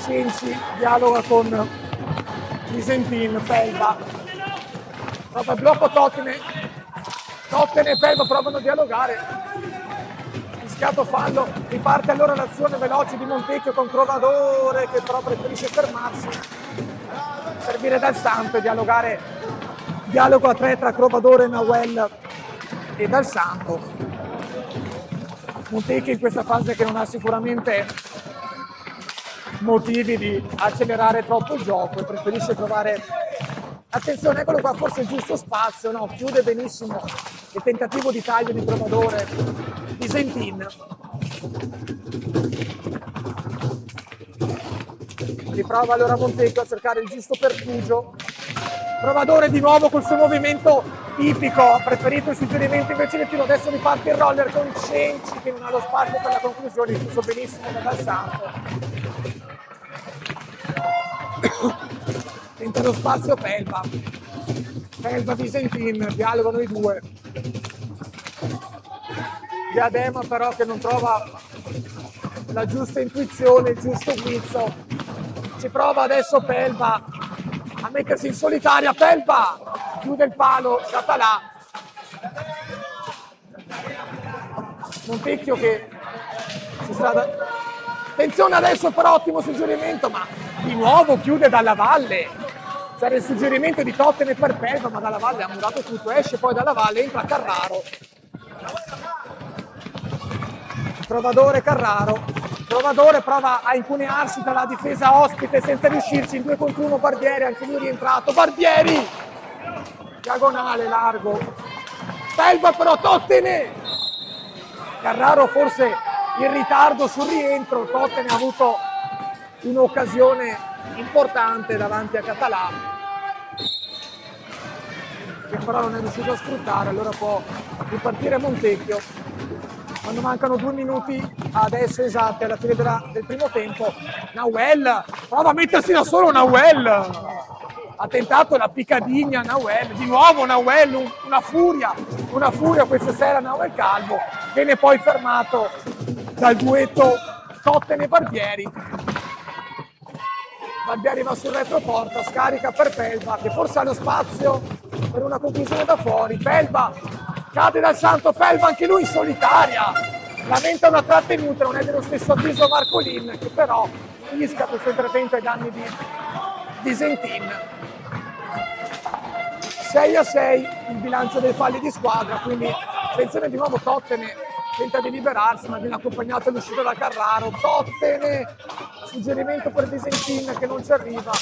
Cenci dialoga con Visentin, Pelva prova il blocco Tottenham e Pelva provano a dialogare, fischiato fallo, riparte allora l'azione veloce di Montecchio con Trovadore che però preferisce fermarsi, servire Dal Santo e dialogo a 3 tra Trovadore, Nauel e Dal Santo. Montecchio in questa fase che non ha sicuramente motivi di accelerare troppo il gioco e preferisce trovare, attenzione, eccolo qua, forse il giusto spazio, no, chiude benissimo il tentativo di taglio di Trovadore, Visentin. Riprova allora Montecchio a cercare il giusto pertugio. Trovadore di nuovo col suo movimento tipico, ha preferito il suggerimento invece del tiro, adesso riparte il Roller con Cenci che non ha lo spazio per la conclusione, chiuso benissimo da Dal Santo. Tenta lo spazio Pelva Visentin, dialogano i due. Diadema però che non trova la giusta intuizione, il giusto guizzo. Ci prova adesso Pelva a mettersi in solitaria, Pelva chiude il palo, Català. Montecchio che si sta attenzione adesso per ottimo suggerimento, ma di nuovo chiude Dalla Valle. C'era il suggerimento di Tottenham per Pelva, ma Dalla Valle ha murato tutto, esce poi Dalla Valle, entra Carraro. Trovadore Carraro. Trovadore prova a incunearsi dalla difesa ospite senza riuscirci, in 2 contro 1 Barbieri, anche lui rientrato. Barbieri! Diagonale largo. Pelva però Tottenham! Carraro forse in ritardo sul rientro, Tottenham ha avuto un'occasione importante davanti a Català, che però non è riuscito a sfruttare, allora può ripartire Montecchio. Quando mancano 2 minuti adesso esatti alla fine del primo tempo, Nahuel prova a mettersi da solo, Nahuel ha tentato la piccadigna, Nahuel, di nuovo Nahuel, una furia questa sera Nahuel Calvo, viene poi fermato dal duetto Tottenham e Barbieri. Barbieri va sul retroporta, scarica per Pelva che forse ha lo spazio per una conclusione da fuori. Pelva cade dal santo, Pelva anche lui in solitaria, lamenta una trattenuta, non è dello stesso avviso Marcolin, che però finisca questo intervento ai danni di Zentin. 6-6 il bilancio dei falli di squadra, quindi attenzione di nuovo Tottenham tenta di liberarsi, ma viene accompagnato all'uscita da Carraro. Tottenham, suggerimento per Visentin che non ci arriva.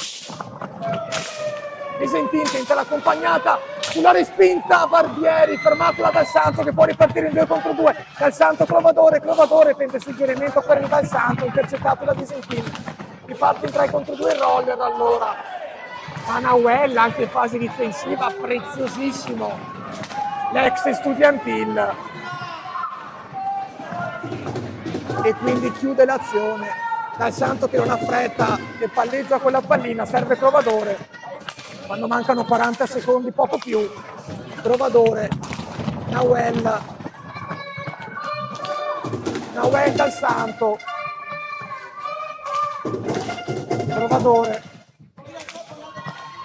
Visentin tenta l'accompagnata sulla respinta, Barbieri fermato da Dal Santo che può ripartire in 2 contro 2. Dal Santo Clovadore tenta il suggerimento per il Dal Santo, intercettato da Visentin. Riparte in 3 contro 2 il roller allora. Nahuel anche in fase difensiva, preziosissimo l'ex Studiantil, e quindi chiude l'azione. Dal Santo che non ha fretta, che palleggia con la pallina, serve Trovadore quando mancano 40 secondi, poco più. Trovadore, Nahuel Dal Santo, Trovadore,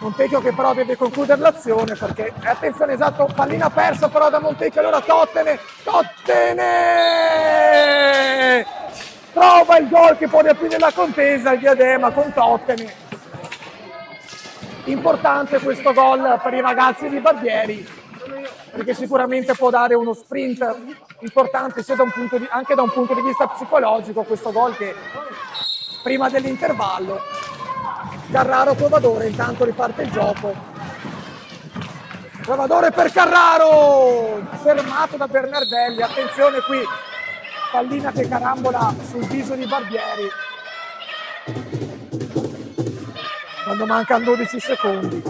Montecchio che però deve concludere l'azione perché, attenzione, esatto, pallina persa però da Montecchio, allora Tottenham trova il gol che può riaprire la contesa, il diadema con Tottenham. Importante questo gol per i ragazzi di Barbieri, perché sicuramente può dare uno sprint importante sia anche da un punto di vista psicologico, questo gol che prima dell'intervallo. Carraro, Trovadore, intanto riparte il gioco. Trovadore per Carraro, fermato da Bernardelli, attenzione qui, pallina che carambola sul viso di Barbieri. Quando mancano 12 secondi.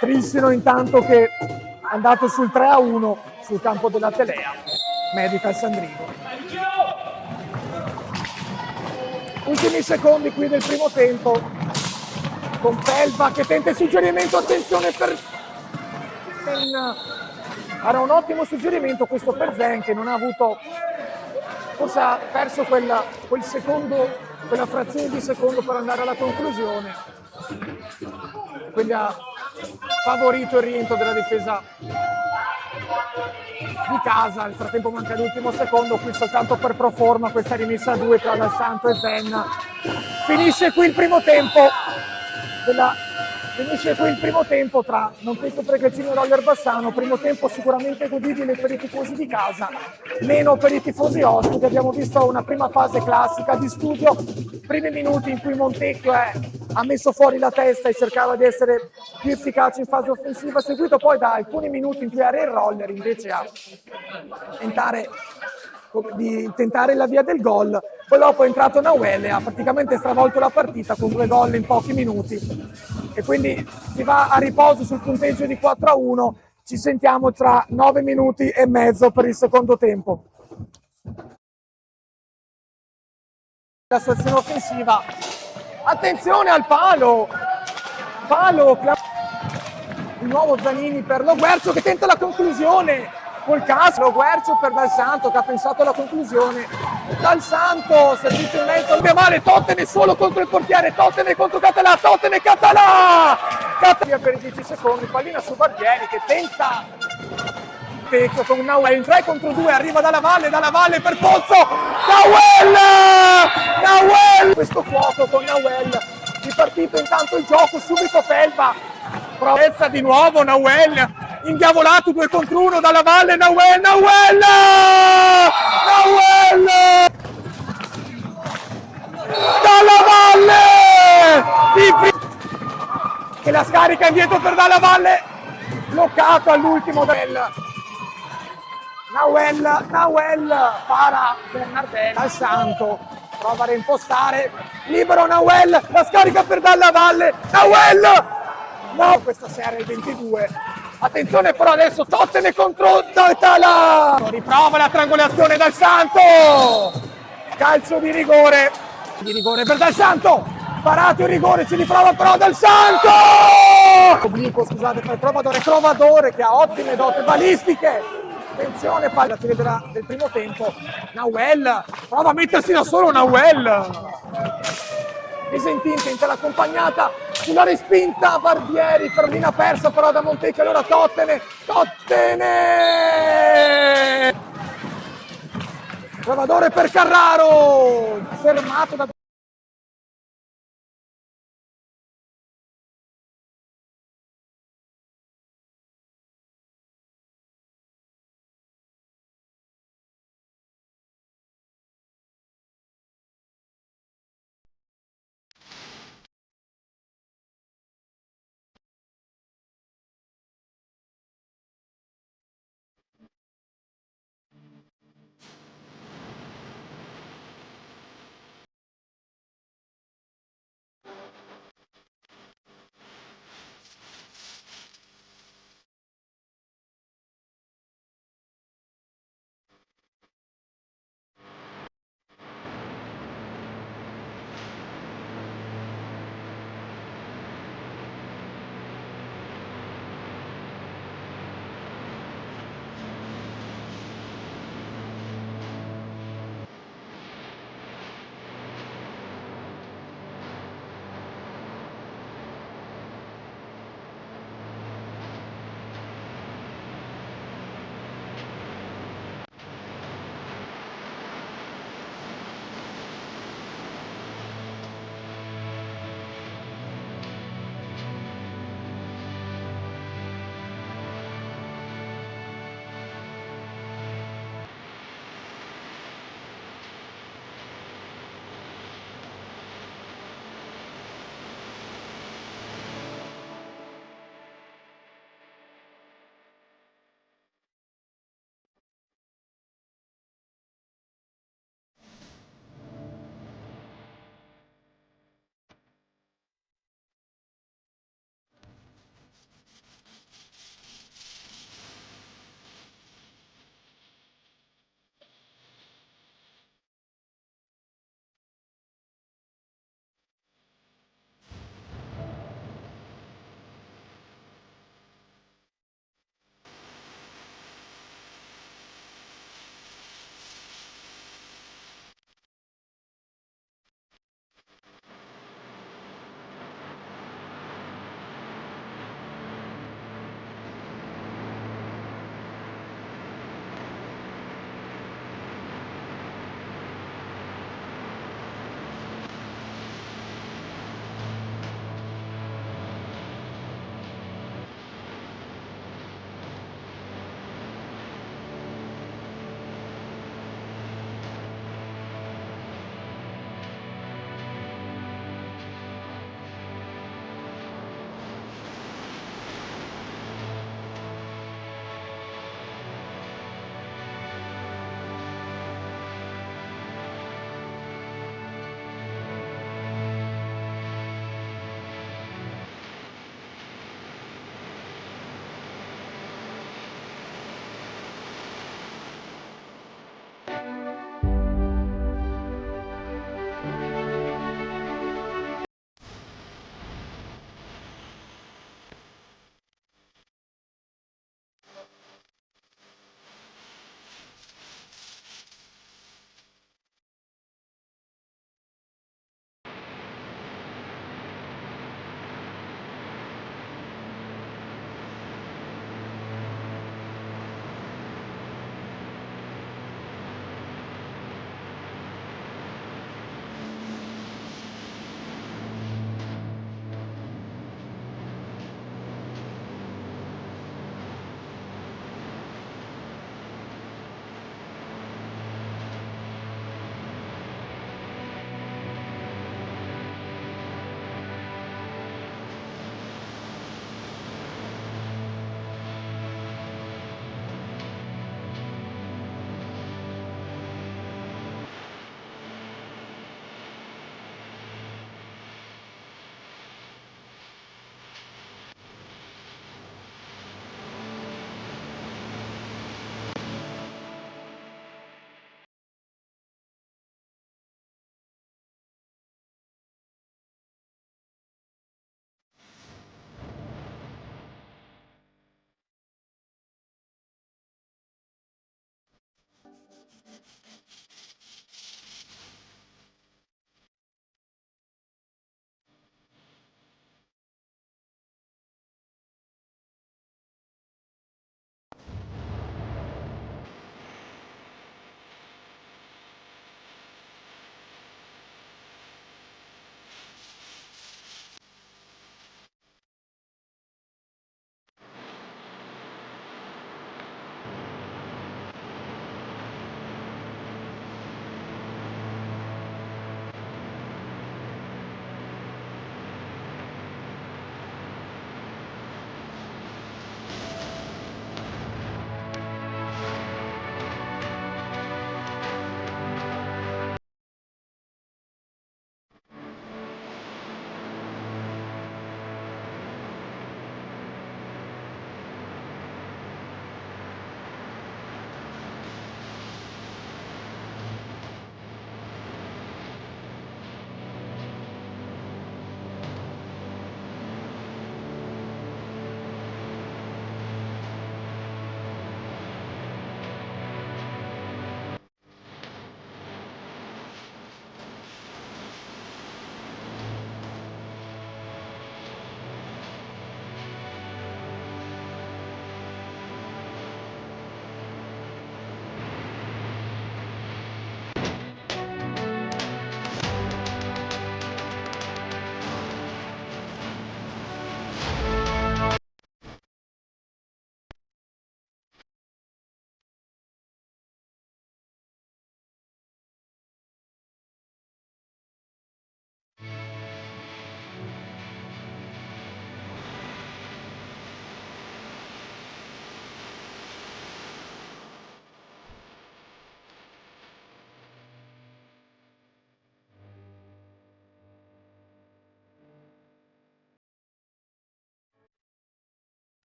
Trissino intanto che è andato sul 3-1 sul campo della Telea, Medical Sandrigo. Ultimi secondi qui del primo tempo, con Pelva che tenta il suggerimento, attenzione per era un ottimo suggerimento questo per Zen, che non ha avuto, forse ha perso quel secondo, quella frazione di secondo per andare alla conclusione, quindi ha favorito il rientro della difesa di casa. Nel frattempo manca l'ultimo secondo, qui soltanto per proforma questa rimessa a 2 tra Dal Santo e Zen. Finisce qui il primo tempo tra Montecchio Precalcino e Roller Bassano. Primo tempo sicuramente godibile per i tifosi di casa, meno per i tifosi ospiti. Abbiamo visto una prima fase classica di studio, primi minuti in cui Montecchio ha messo fuori la testa e cercava di essere più efficace in fase offensiva, seguito poi da alcuni minuti in cui era il roller invece a tentare la via del gol. Poi dopo è entrato Nahuel e ha praticamente stravolto la partita con 2 gol in pochi minuti, e quindi si va a riposo sul punteggio di 4-1. Ci sentiamo tra 9 minuti e mezzo per il secondo tempo. La stazione offensiva, attenzione al palo, di nuovo Zanini per Lo Guercio che tenta la conclusione col caso. Lo Guercio per Dal Santo che ha pensato alla conclusione, Dal Santo, servizio in mezzo, abbia male, Tottenham solo contro il portiere, Tottenham contro Català, Tottenham Català! Via per i 10 secondi, pallina su Barbieri che tenta Vecchio con Nawel, 3 contro 2, arriva dalla valle per Pozzo, Nawel! Questo fuoco con Nawel, ripartito intanto il gioco, subito Pelva, provezza di nuovo Nawel, indiavolato 2 contro 1 dalla valle, Nawel! Dalla valle! Che la scarica indietro per Dalla Valle, bloccato all'ultimo Nawel para Bernardelli, Dal Santo prova a reimpostare, libero Nawel, la scarica per Dalla Valle, no, questa sera è il 22, attenzione però adesso Tottenham contro Tala, riprova la triangolazione Dal Santo, calcio di rigore per Dal Santo, parato il rigore, ci riprova però Dal Santo! Obliquo, scusate, per Trovadore che ha ottime dote balistiche. Attenzione, palla alla fine del primo tempo. Nawel, prova a mettersi da solo Nawel. Visentin tenta l'accompagnata sulla respinta, Barbieri, pallina persa però da Montecchio, allora Tottenham! Trovadore per Carraro, fermato da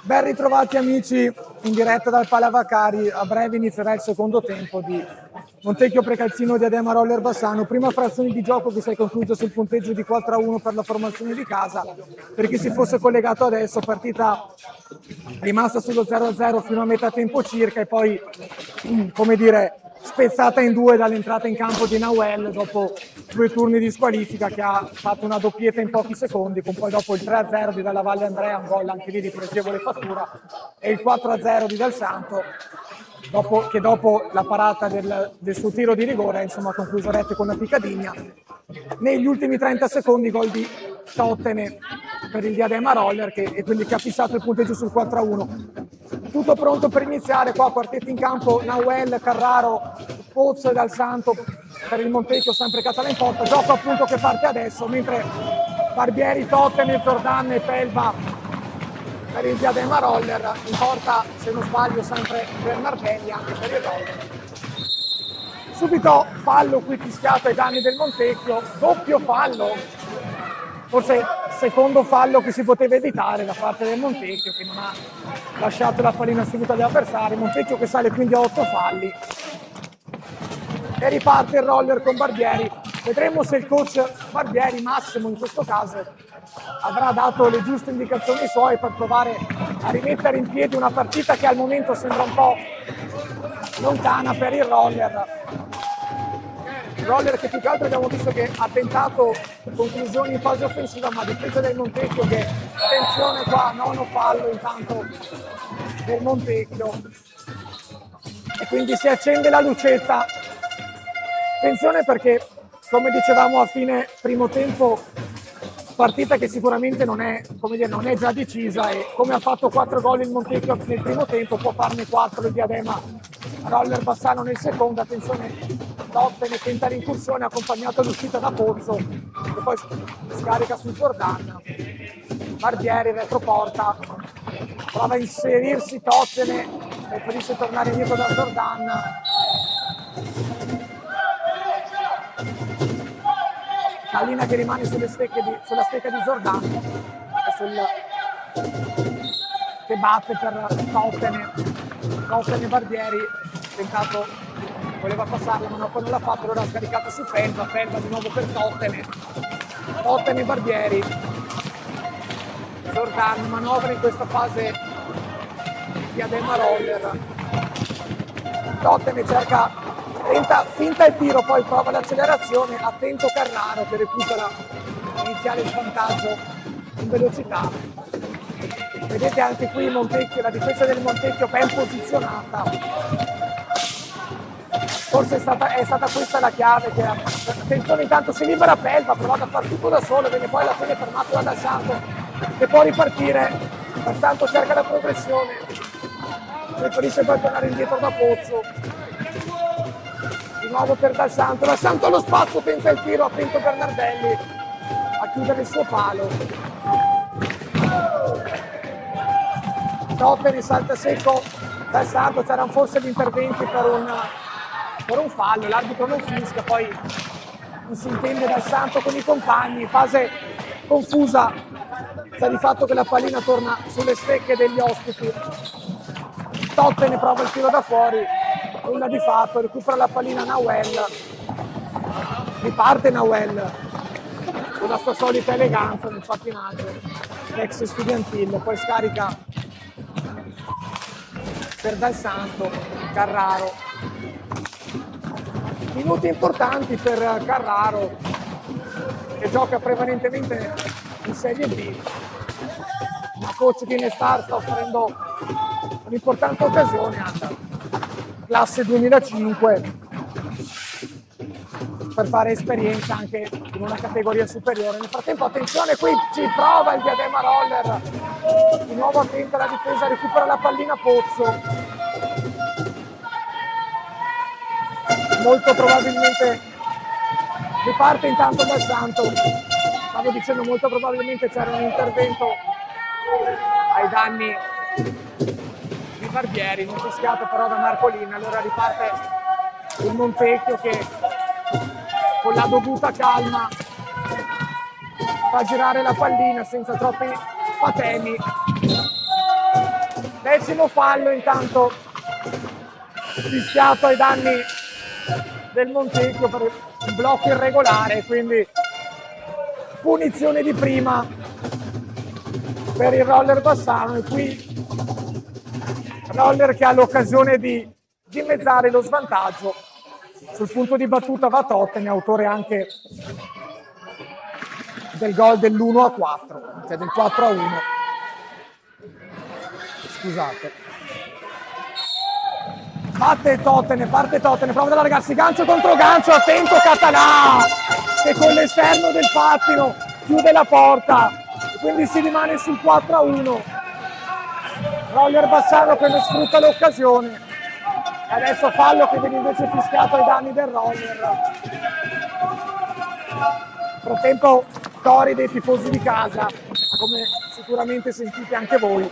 Ben ritrovati amici in diretta dal Palavacari. A breve inizierà il secondo tempo di Montecchio Precalcino Diadema Roller Bassano. Prima frazione di gioco che si è conclusa sul punteggio di 4-1 per la formazione di casa. Per chi si fosse collegato adesso, partita rimasta sullo 0-0 fino a metà tempo circa e poi, come dire, spezzata in due dall'entrata in campo di Nauel dopo 2 turni di squalifica, che ha fatto una doppietta in pochi secondi, con poi dopo il 3-0 di Dalla Valle Andrea, un gol anche lì di pregevole fattura, e il 4-0 di Dal Santo, dopo la parata del suo tiro di rigore, insomma, ha concluso rete con una piccadigna. Negli ultimi 30 secondi gol di Tottene per il Diadema Roller, e quindi che ha fissato il punteggio sul 4-1. Tutto pronto per iniziare, qua quartetti in campo, Nauel, Carraro, Pozzo e Dal Santo per il Montecchio, sempre Catala in porta. Gioco appunto che parte adesso, mentre Barbieri, Tottene, Zordan e Pelva per il Diadema Roller. In porta, se non sbaglio, sempre Bernardelli anche per il Roller. Subito fallo qui fischiato ai danni del Montecchio, doppio fallo, forse secondo fallo che si poteva evitare da parte del Montecchio, che non ha lasciato la pallina subito agli avversari. Montecchio che sale quindi a 8 falli e riparte il Roller con Barbieri. Vedremo se il coach Barbieri, Massimo in questo caso, avrà dato le giuste indicazioni suoi per provare a rimettere in piedi una partita che al momento sembra un po' lontana per il Roller. Il Roller che più che altro abbiamo visto che ha tentato conclusioni in fase offensiva, ma a difesa del Montecchio che, attenzione qua, nono fallo intanto del Montecchio. E quindi si accende la lucetta. Attenzione perché, come dicevamo a fine primo tempo, partita che sicuramente non è, come dire, non è già decisa, e come ha fatto 4 gol il Montecchio nel primo tempo, può farne 4 il Diadema Roller Bassano nel secondo. Attenzione, Tottene tenta l'incursione, accompagnato all'uscita da Pozzo, che poi scarica sul Zordan. Barbieri, retroporta, prova a inserirsi Tottene, preferisce tornare indietro da Zordan. Pallina che rimane sulla stecca di Zordan, che batte per Tottene Barbieri, tentato, voleva passarla ma poi non l'ha fatto, allora ha scaricato su Pelva di nuovo per Tottene Barbieri. Zordan manovra in questa fase Diadema Roller. Tottene finta il tiro, poi prova l'accelerazione, attento Carraro che recupera l'iniziale svantaggio in velocità. Vedete anche qui Montecchio, la difesa del Montecchio ben posizionata. Forse è stata questa la chiave. Attenzione, intanto si libera Pelva, ha provato a fare tutto da solo, viene poi alla fine fermato da Dal Santo che può ripartire. Dal Santo cerca la progressione, preferisce poi tornare indietro da Pozzo. Di nuovo per Dal Santo allo spazio, tenta il tiro, attento Bernardelli a chiudere il suo palo. Tottene salta secco Dal Santo, c'erano forse gli interventi per un fallo, l'arbitro non fischia, poi non si intende Dal Santo con i compagni, fase confusa, sta di fatto che la pallina torna sulle stecche degli ospiti. Tottene prova il tiro da fuori, nulla di fatto, recupera la pallina Nauel, riparte Nauel con la sua solita eleganza nel pattinaggio, l'ex Studiantil, poi scarica per Dal Santo, Carraro. Minuti importanti per Carraro, che gioca prevalentemente in Serie B, ma coach Dinestar sta offrendo un'importante occasione alla classe 2005 per fare esperienza anche in una categoria superiore. Nel frattempo attenzione, qui ci prova il Diadema Roller, di nuovo attenta la difesa, recupera la pallina Pozzo. Molto probabilmente riparte intanto Dal Santo, stavo dicendo molto probabilmente c'era un intervento ai danni di Barbieri, non fischiato però da Marcolin. Allora riparte il Montecchio che con la dovuta calma fa girare la pallina senza troppi patemi. 10° fallo intanto fischiato ai danni del Montecchio per un blocco irregolare, quindi punizione di prima per il Roller Bassano, e qui Roller che ha l'occasione di dimezzare lo svantaggio. Sul punto di battuta va Tottenham, autore anche del gol dell'1-4, cioè del 4-1. Scusate. Parte Tottenham, prova ad allargarsi, gancio contro gancio, attento Català, che con l'esterno del pattino chiude la porta, quindi si rimane sul 4-1. Roller Bassano che ne sfrutta l'occasione. Adesso fallo che viene invece fischiato ai danni del Roller. Nel frattempo cori dei tifosi di casa, come sicuramente sentite anche voi.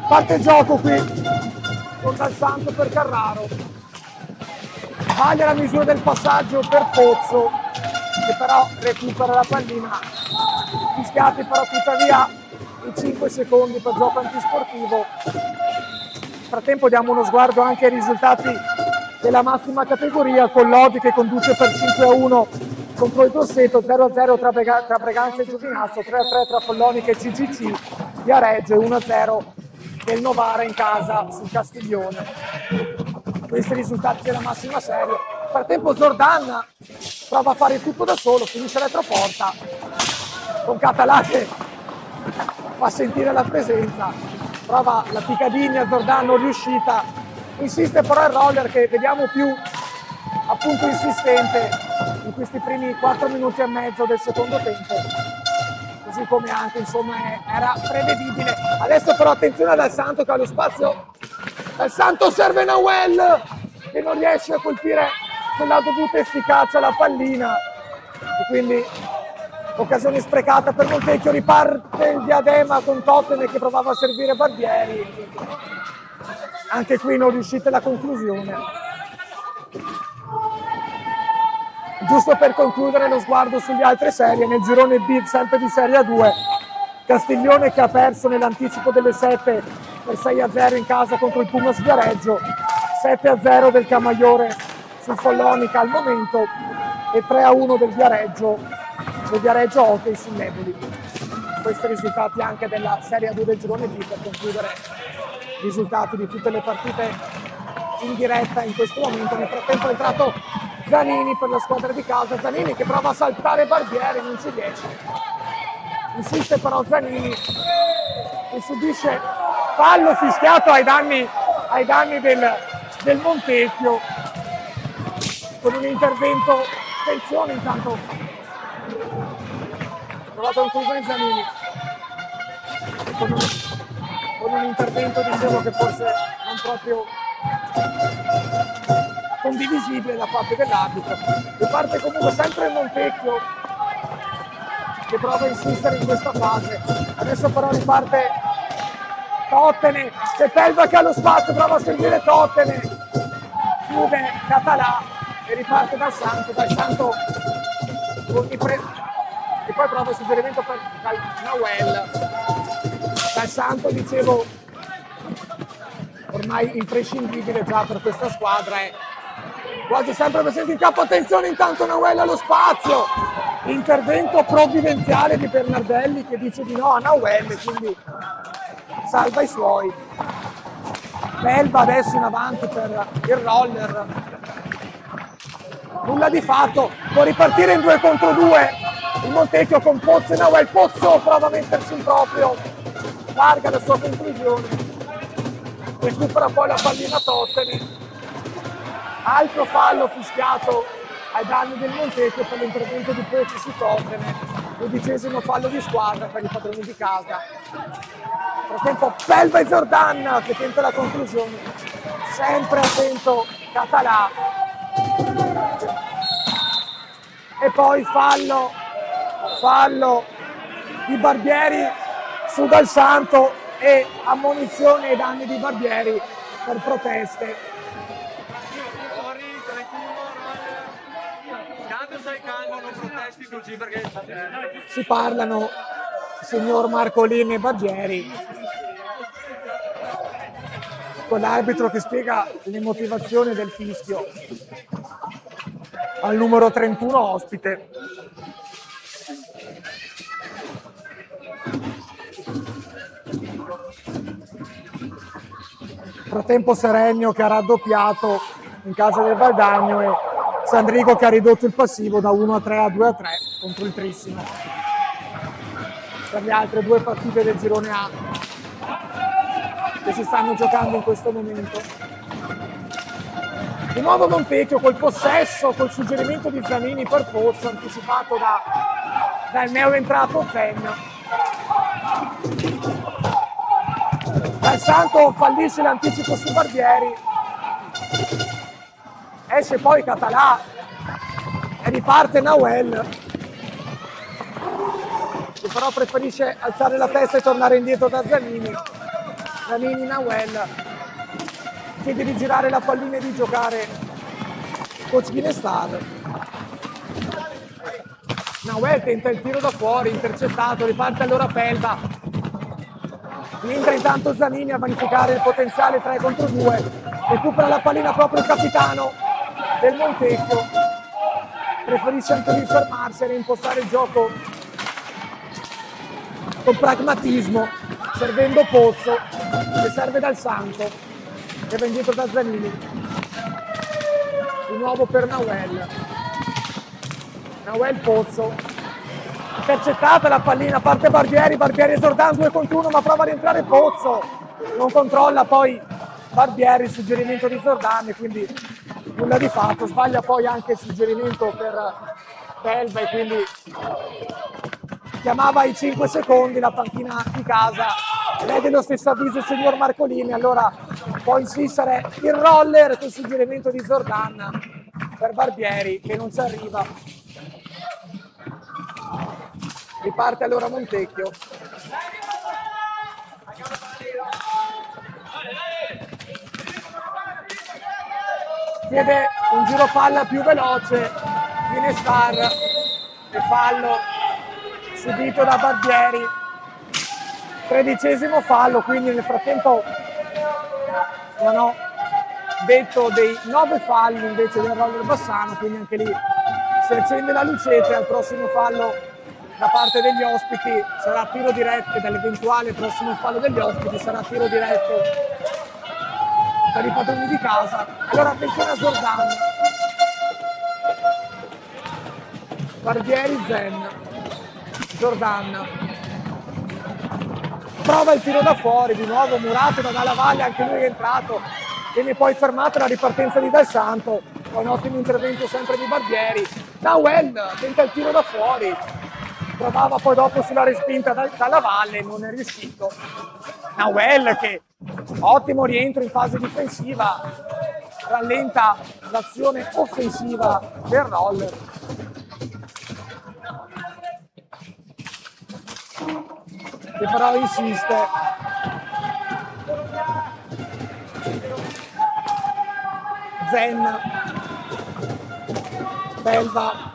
Parte il gioco qui con Dal Santo per Carraro, sbaglia la misura del passaggio per Pozzo, che però recupera la pallina, fischiati però tuttavia i 5 secondi per gioco antisportivo. Nel frattempo diamo uno sguardo anche ai risultati della massima categoria, con Lodi che conduce per 5-1 contro il Grosseto, 0-0 tra Breganza e Giovinazzo, 3-3 tra Follonica e CGC, Viareggio, 1-0 del Novara in casa sul Castiglione. Questi risultati della massima serie. Nel frattempo Zordan prova a fare tutto da solo, finisce retroporta con Català che fa sentire la presenza, prova la picadina, Zordan non riuscita, insiste però il Roller che vediamo più appunto insistente in questi primi 4 minuti e mezzo del secondo tempo, così come anche insomma era prevedibile. Adesso però attenzione a Dal Santo che ha lo spazio, Dal Santo serve Nahuel che non riesce a colpire con la dovuta efficacia la pallina, e quindi occasione sprecata per Montecchio. Riparte il Diadema con Tottenham che provava a servire Barbieri, anche qui non riuscite la conclusione. Giusto per concludere lo sguardo sulle altre serie, nel girone B sempre di Serie A2, Castiglione che ha perso nell'anticipo delle 7 per 6-0 in casa contro il Pumas Viareggio, 7-0 del Camaiore sul Follonica al momento e 3-1 del Viareggio Hockey sul Neboli. Questi risultati anche della Serie A2 del girone B per concludere i risultati di tutte le partite in diretta in questo momento. Nel frattempo è entrato Zanini per la squadra di casa, Zanini che prova a saltare Barbieri, non ci riesce, insiste però Zanini che subisce fallo fischiato ai danni del Montecchio, con un intervento, attenzione intanto, provato in conclusione Zanini, con un intervento dicevo che forse non proprio condivisibile da parte dell'arbitro. Riparte comunque sempre il Montecchio che prova a insistere in questa fase. Adesso però riparte Tottenham, c'è Pelva che ha lo spazio, prova a seguire Tottenham, chiude Català e riparte Dal Santo con e poi prova il suggerimento per Nahuel. Dal Santo, dicevo, ormai imprescindibile già per questa squadra, è quasi sempre presente in campo. Attenzione intanto Nahuel allo spazio, intervento provvidenziale di Bernardelli che dice di no a Nahuel, quindi salva i suoi. Pelva adesso in avanti per il Roller, nulla di fatto, può ripartire in 2 contro 2 il Montecchio con Pozzo e Nahuel. Pozzo prova a mettersi in proprio, larga la sua conclusione, recupera poi la pallina Tottenham. Altro fallo fischiato ai danni del Montecchio per l'intervento di Pozzo su Tottenham, 12° fallo di squadra per i padroni di casa. Nel frattempo Pelva e Zordan che tenta la conclusione, sempre attento Català, e poi fallo di Barbieri su Dal Santo e ammonizione ai danni di Barbieri per proteste. Si parlano signor Marcolini e Barbieri, con l'arbitro che spiega le motivazioni del fischio al numero 31 ospite. Frattempo Seregno che ha raddoppiato in casa del Valdagno e Sandrigo che ha ridotto il passivo da 1-3 a 2-3 contro il Trissimo. Per le altre due partite del girone A che si stanno giocando in questo momento. Di nuovo Montecchio col possesso, col suggerimento di Zanini per Pozzo, anticipato dal neoentrato Zegno. Dal Santo fallisce l'anticipo su Barbieri, esce poi Català e riparte Nauel, che però preferisce alzare la testa e tornare indietro da Zanini. Zanini Nauel chiede di girare la pallina e di giocare coach Ginestar. Nauel tenta il tiro da fuori, intercettato, riparte allora Pelva. Entra intanto Zanini a vanificare il potenziale 3 contro 2, recupera la pallina proprio il capitano del Montecchio, preferisce anche lui fermarsi e reimpostare il gioco con pragmatismo, servendo Pozzo che serve dal Santo, che va indietro da Zanini, di nuovo per Nauel Pozzo. Intercettata la pallina, parte Barbieri e Zordan 2 contro 1, ma prova a rientrare Pozzo, non controlla poi Barbieri il suggerimento di Zordan e quindi nulla di fatto. Sbaglia poi anche il suggerimento per Pelva e quindi chiamava i 5 secondi la panchina di casa. Vede lo stesso avviso il signor Marcolini, allora può insistere il roller con il suggerimento di Zordan per Barbieri che non ci arriva. Riparte allora Montecchio. Chiede un giro palla più veloce, Ginestar e fallo subito da Barbieri. 13° fallo, quindi nel frattempo non ho detto dei 9 falli invece del roller Bassano, quindi anche lì si accende la lucetta. Al prossimo fallo da parte degli ospiti sarà tiro diretto, dall'eventuale prossimo fallo degli ospiti sarà tiro diretto per i padroni di casa. Allora attenzione a Zordan, Barbieri, Zordan prova il tiro da fuori, di nuovo murato da Dalla Valle, anche lui è entrato, viene poi fermata la ripartenza di Dal Santo, un ottimo intervento sempre di Barbieri. Nauel tenta il tiro da fuori, provava poi dopo sulla respinta dalla Valle, non è riuscito. Nauel che ottimo rientro in fase difensiva, rallenta l'azione offensiva del roller. Che però insiste. Zen, Pelva.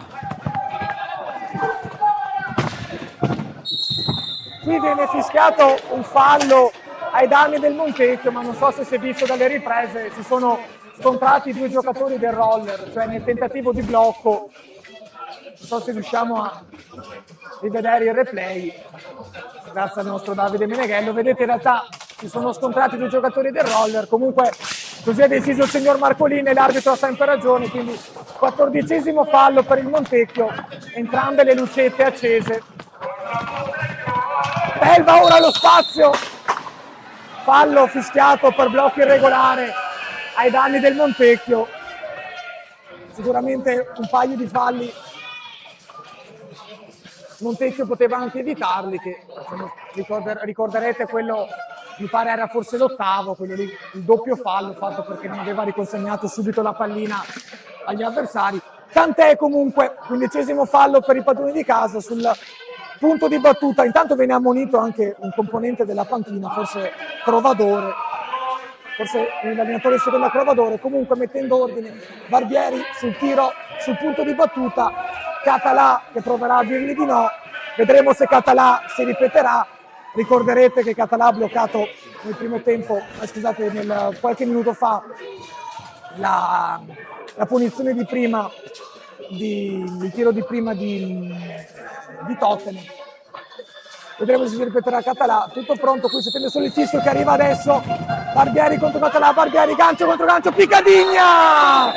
Qui viene fischiato un fallo ai danni del Montecchio, ma non so se si è visto dalle riprese, si sono scontrati due giocatori del roller, cioè nel tentativo di blocco. Non so se riusciamo a rivedere il replay, grazie al nostro Davide Meneghello. Vedete, in realtà si sono scontrati due giocatori del roller, comunque così ha deciso il signor Marcolini e l'arbitro ha sempre ragione, quindi 14° fallo per il Montecchio, entrambe le lucette accese. Pelva ora allo spazio, fallo fischiato per blocco irregolare ai danni del Montecchio. Sicuramente un paio di falli Montecchio poteva anche evitarli, che ricorderete quello, mi pare era forse l'8º, quello lì, il doppio fallo fatto perché non aveva riconsegnato subito la pallina agli avversari. Tant'è comunque, 15° fallo per i padroni di casa sul punto di battuta, intanto viene ammonito anche un componente della panchina, forse Trovadore, forse l'allenatore di seconda Trovadore, comunque mettendo ordine Barbieri sul tiro, sul punto di battuta, Català che proverà a dirgli di no, vedremo se Català si ripeterà. Ricorderete che Català ha bloccato nel primo tempo, scusate, qualche minuto fa la punizione di prima, il tiro di prima di Tottenham. Vedremo se si ripeterà Català. Tutto pronto, qui si attende solo il fischio che arriva adesso. Barbieri contro Català, Barbieri, gancio contro gancio, Piccadigna!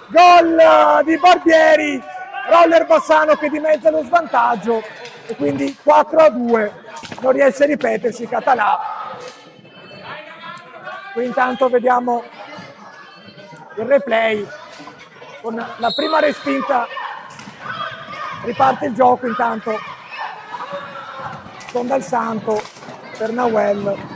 Gol di Barbieri, Roller Bassano che dimezza lo svantaggio e quindi 4-2, non riesce a ripetersi Català. Qui intanto vediamo il replay con la prima respinta, riparte il gioco intanto con Dal Santo per Nahuel.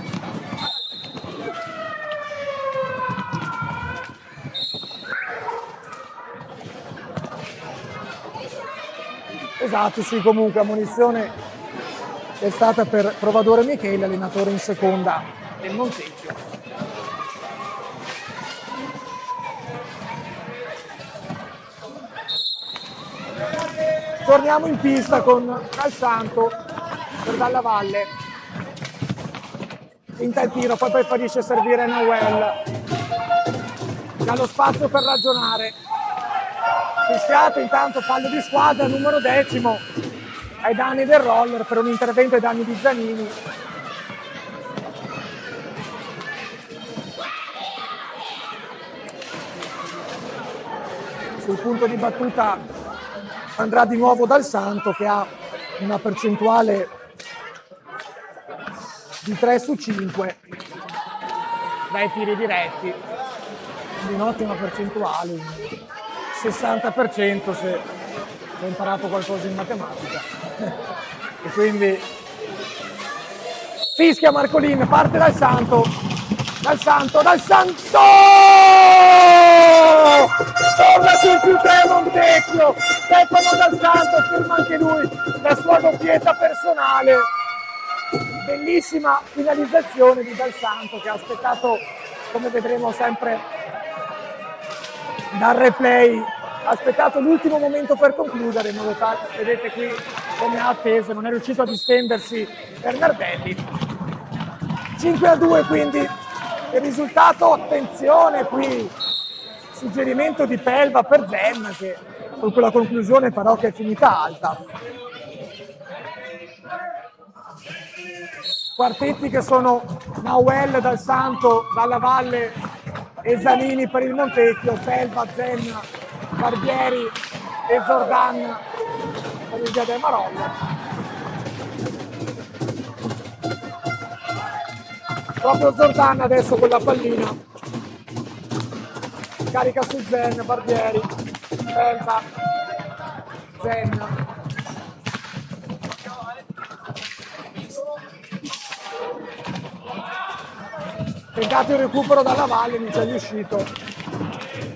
Esatto, sì, comunque ammonizione è stata per Trovadore Michele, allenatore in seconda del Montecchio. Torniamo in pista con Dal Santo per Dalla Valle. Finta il tiro, poi preferisce servire Nahuel. Ha lo spazio per ragionare. Fischiato intanto, fallo di squadra, numero 10 ai danni del Roller per un intervento ai danni di Zanini. Sul punto di battuta andrà di nuovo Dal Santo che ha una percentuale di 3 su 5 dai tiri diretti, quindi un'ottima percentuale. 60% se ho imparato qualcosa in matematica. E quindi fischia Marcolin, parte Dal Santo, Dal Santo, torna sul più 3 Montecchio, Stefano Dal Santo firma anche lui la sua doppietta personale. Bellissima finalizzazione di Dal Santo che ha aspettato, come vedremo sempre dal replay, ha aspettato l'ultimo momento per concludere, in modo tale, vedete qui come ha atteso, non è riuscito a distendersi Bernardelli. 5-2 quindi il risultato, attenzione qui, suggerimento di Pelva per Zen, che con quella conclusione però che è finita alta. Quartetti che sono Nahuel, Dal Santo, Dalla Valle e Zanini per il Montecchio, Pelva, Zen, Barbieri e Zordan per il Diadema Roller. Proprio Zordan adesso con la pallina, carica su Zen, Barbieri, Pelva, Zen. Tentato il recupero Dalla Valle, non ci è riuscito.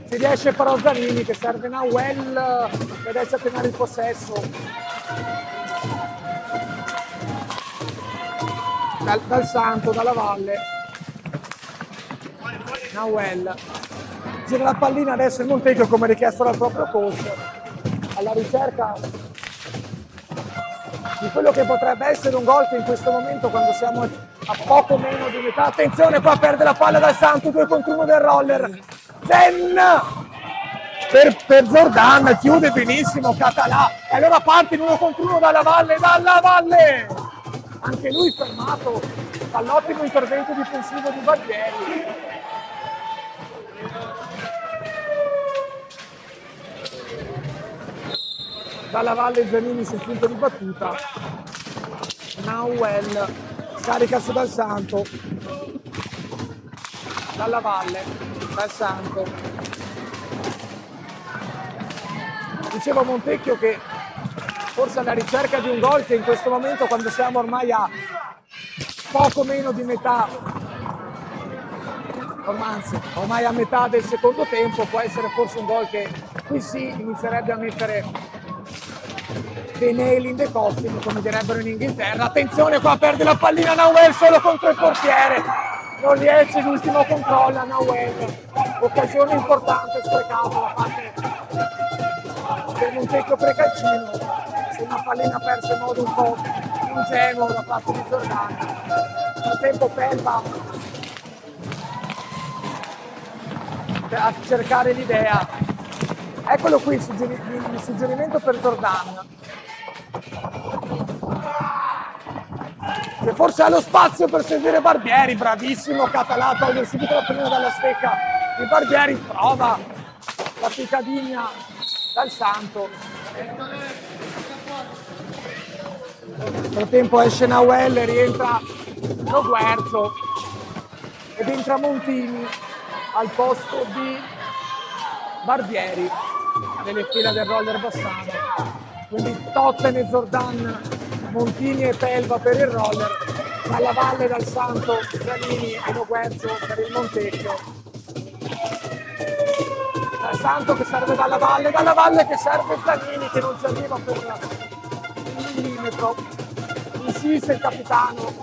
Si riesce però Zanini che serve Nahuel che riesce a tenere il possesso. Dal Santo, Dalla Valle. Nahuel. Gira la pallina adesso il Montecchio come richiesto dal proprio coach. Alla ricerca di quello che potrebbe essere un gol che in questo momento, quando siamo a poco meno di metà, attenzione qua, perde la palla Dal Santo, 2 contro 1 del Roller, Zen per Zordan, chiude benissimo Català e allora parte in 1 contro 1 Dalla Valle, anche lui fermato dall'ottimo intervento difensivo di Barbieri. Dalla Valle Zanini sul punto di battuta, Nahuel scarica su Dal Santo, Dalla Valle, Dal Santo. Dicevo Montecchio che forse alla ricerca di un gol che in questo momento, quando siamo ormai a poco meno di metà, ormai a metà del secondo tempo, può essere forse un gol che qui sì inizierebbe a mettere dei nail in the costume, come direbbero in Inghilterra. Attenzione, qua perde la pallina Nauel solo contro il portiere, non riesce l'ultimo controllo a Nauel, occasione importante sprecata da parte del Montecchio Precalcino, se una pallina persa in modo un po' ingenuo da parte di Zordani. Nel frattempo Pelva a cercare l'idea, eccolo qui il suggerimento per Zordan, che forse ha lo spazio per seguire Barbieri. Bravissimo Català a togliere subito la pallina dalla stecca di Barbieri, prova la piccadigna dal Santo. Nel frattempo esce Nauel, rientra Lo Guerzo ed entra Montini al posto di Barbieri nelle fila del Roller Bassano. Quindi Totten e Zordan, Montini e Pelva per il Roller, Dalla Valle, Dal Santo, Zanini e Lo Guerzo per il Montecchio. Dal Santo che serve Dalla Valle che serve Zanini, che non ci arriva per un millimetro. Insiste il capitano,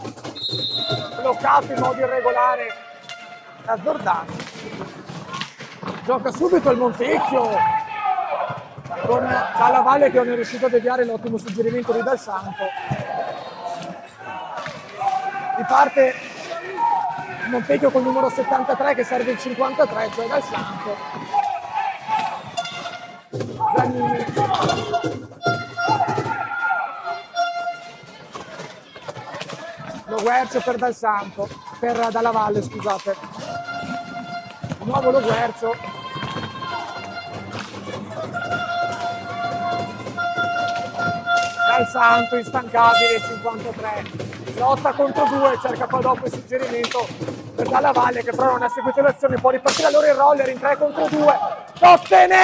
bloccato in modo irregolare da Zordani. Gioca subito il Montecchio con Dalla Valle che non è riuscito a deviare l'ottimo suggerimento di Dal Santo. Riparte il Montecchio col numero 73 che serve il 53, cioè Dal Santo. Zanini. Lo Guercio per Dal Santo, per Dalla Valle, scusate. Di nuovo Lo Guercio. Dal Santo, instancabile, 53. Lotta contro due, cerca poi dopo il suggerimento per Dalla Valle, che però non ha seguito l'azione. Può ripartire allora il Roller in 3 contro 2. Tottene!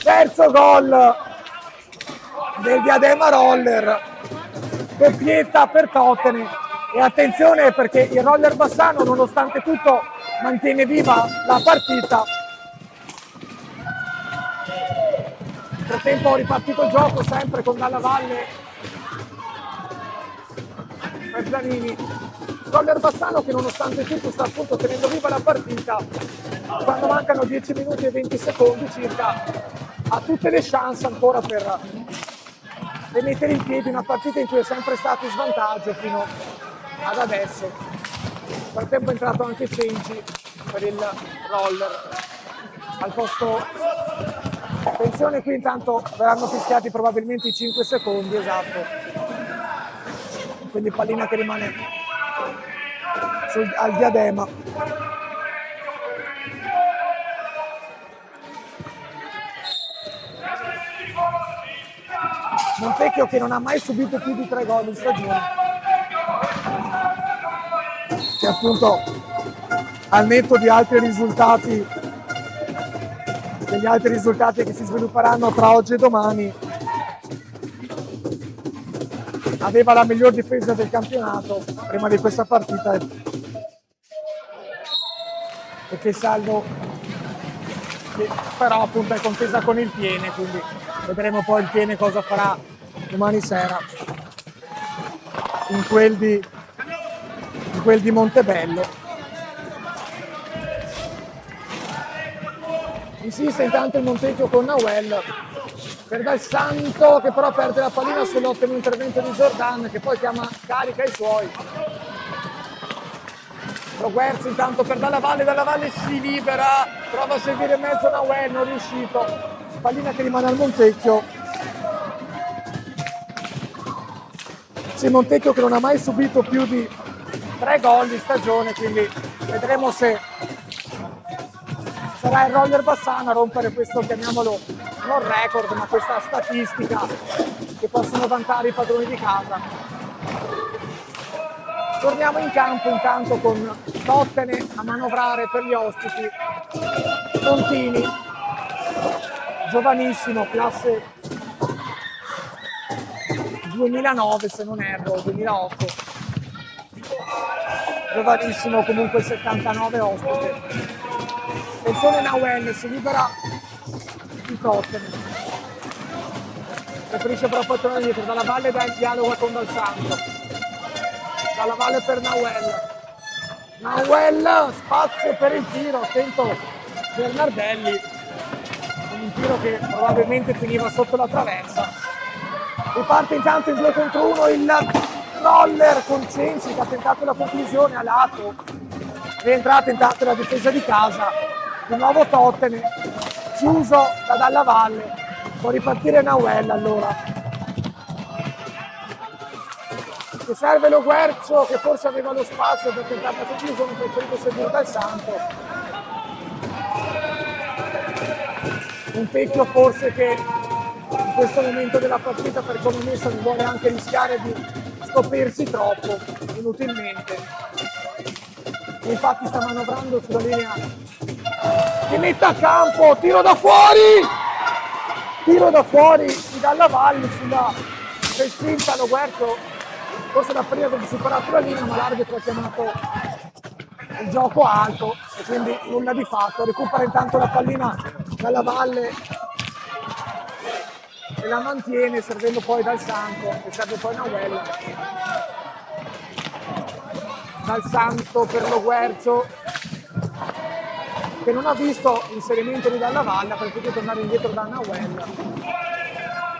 Terzo gol del Diadema Roller, doppietta per Tottene. E attenzione perché il Roller Bassano nonostante tutto mantiene viva la partita. Nel frattempo ha ripartito il gioco sempre con Dalla Valle per Zanini. Roller Bassano che nonostante tutto sta appunto tenendo viva la partita, quando mancano 10 minuti e 20 secondi circa ha tutte le chance ancora per mettere in piedi una partita in cui è sempre stato in svantaggio fino ad adesso. Nel frattempo è entrato anche Cenci per il Roller al posto. Attenzione, qui intanto verranno fischiati probabilmente i 5 secondi, esatto. Quindi pallina che rimane al Diadema. Montecchio che non ha mai subito più di 3 gol in stagione, che appunto al netto di altri risultati, degli altri risultati che si svilupperanno tra oggi e domani, aveva la miglior difesa del campionato prima di questa partita, e che salvo che però appunto è contesa con il Piene, quindi vedremo poi il Piene cosa farà domani sera in quel di Montebello. Insiste intanto il Montecchio con Nauel per Dal Santo, che però perde la pallina sull'ottimo intervento di Zordan, che poi carica i suoi. Lo Guerzo intanto per Dalla Valle si libera, prova a seguire in mezzo Nauel, non riuscito, pallina che rimane al Montecchio. Sì, Montecchio che non ha mai subito più di 3 gol in stagione, quindi vedremo se sarà il Roller Bassano a rompere questo, chiamiamolo, non record, ma questa statistica che possono vantare i padroni di casa. Torniamo in campo intanto con Tottene a manovrare per gli ospiti. Montini, giovanissimo, classe 2009 se non erro, 2008. Giovanissimo comunque, 79 ospite. Attenzione Nauel, si libera di Tottenham. Preferisce però poi tornare dietro, Dalla Valle dà il dialogo con Dal Santo. Dalla Valle per Nauel, spazio per il tiro, attento Bernardelli, con un tiro che probabilmente finiva sotto la traversa. Riparte intanto in 2 contro 1 il roller con Cenci che ha tentato la conclusione a lato, rientrata intanto la difesa di casa, di nuovo Tottenham, chiuso da Dalla Valle, può ripartire Nauel allora. Che serve lo Guercio che forse aveva lo spazio per tentare la conclusione, preferito seguire Dal Santo. Un Tecchio forse che in questo momento della partita per come messa non vuole anche rischiare di scoprirsi troppo inutilmente. E infatti sta manovrando sulla linea di metà campo, tiro da fuori di Dalla Valle sulla respinta lo Guercio. Forse da prima che superato la linea, ma l'arbitro ha chiamato il gioco alto e quindi nulla di fatto. Recupera intanto la pallina Dalla Valle e la mantiene, servendo poi Dal Santo, e serve poi Nauel. Dal Santo per lo Guercio, che non ha visto l'inserimento di Dalla Valle, ha preferito tornare indietro da Nauel,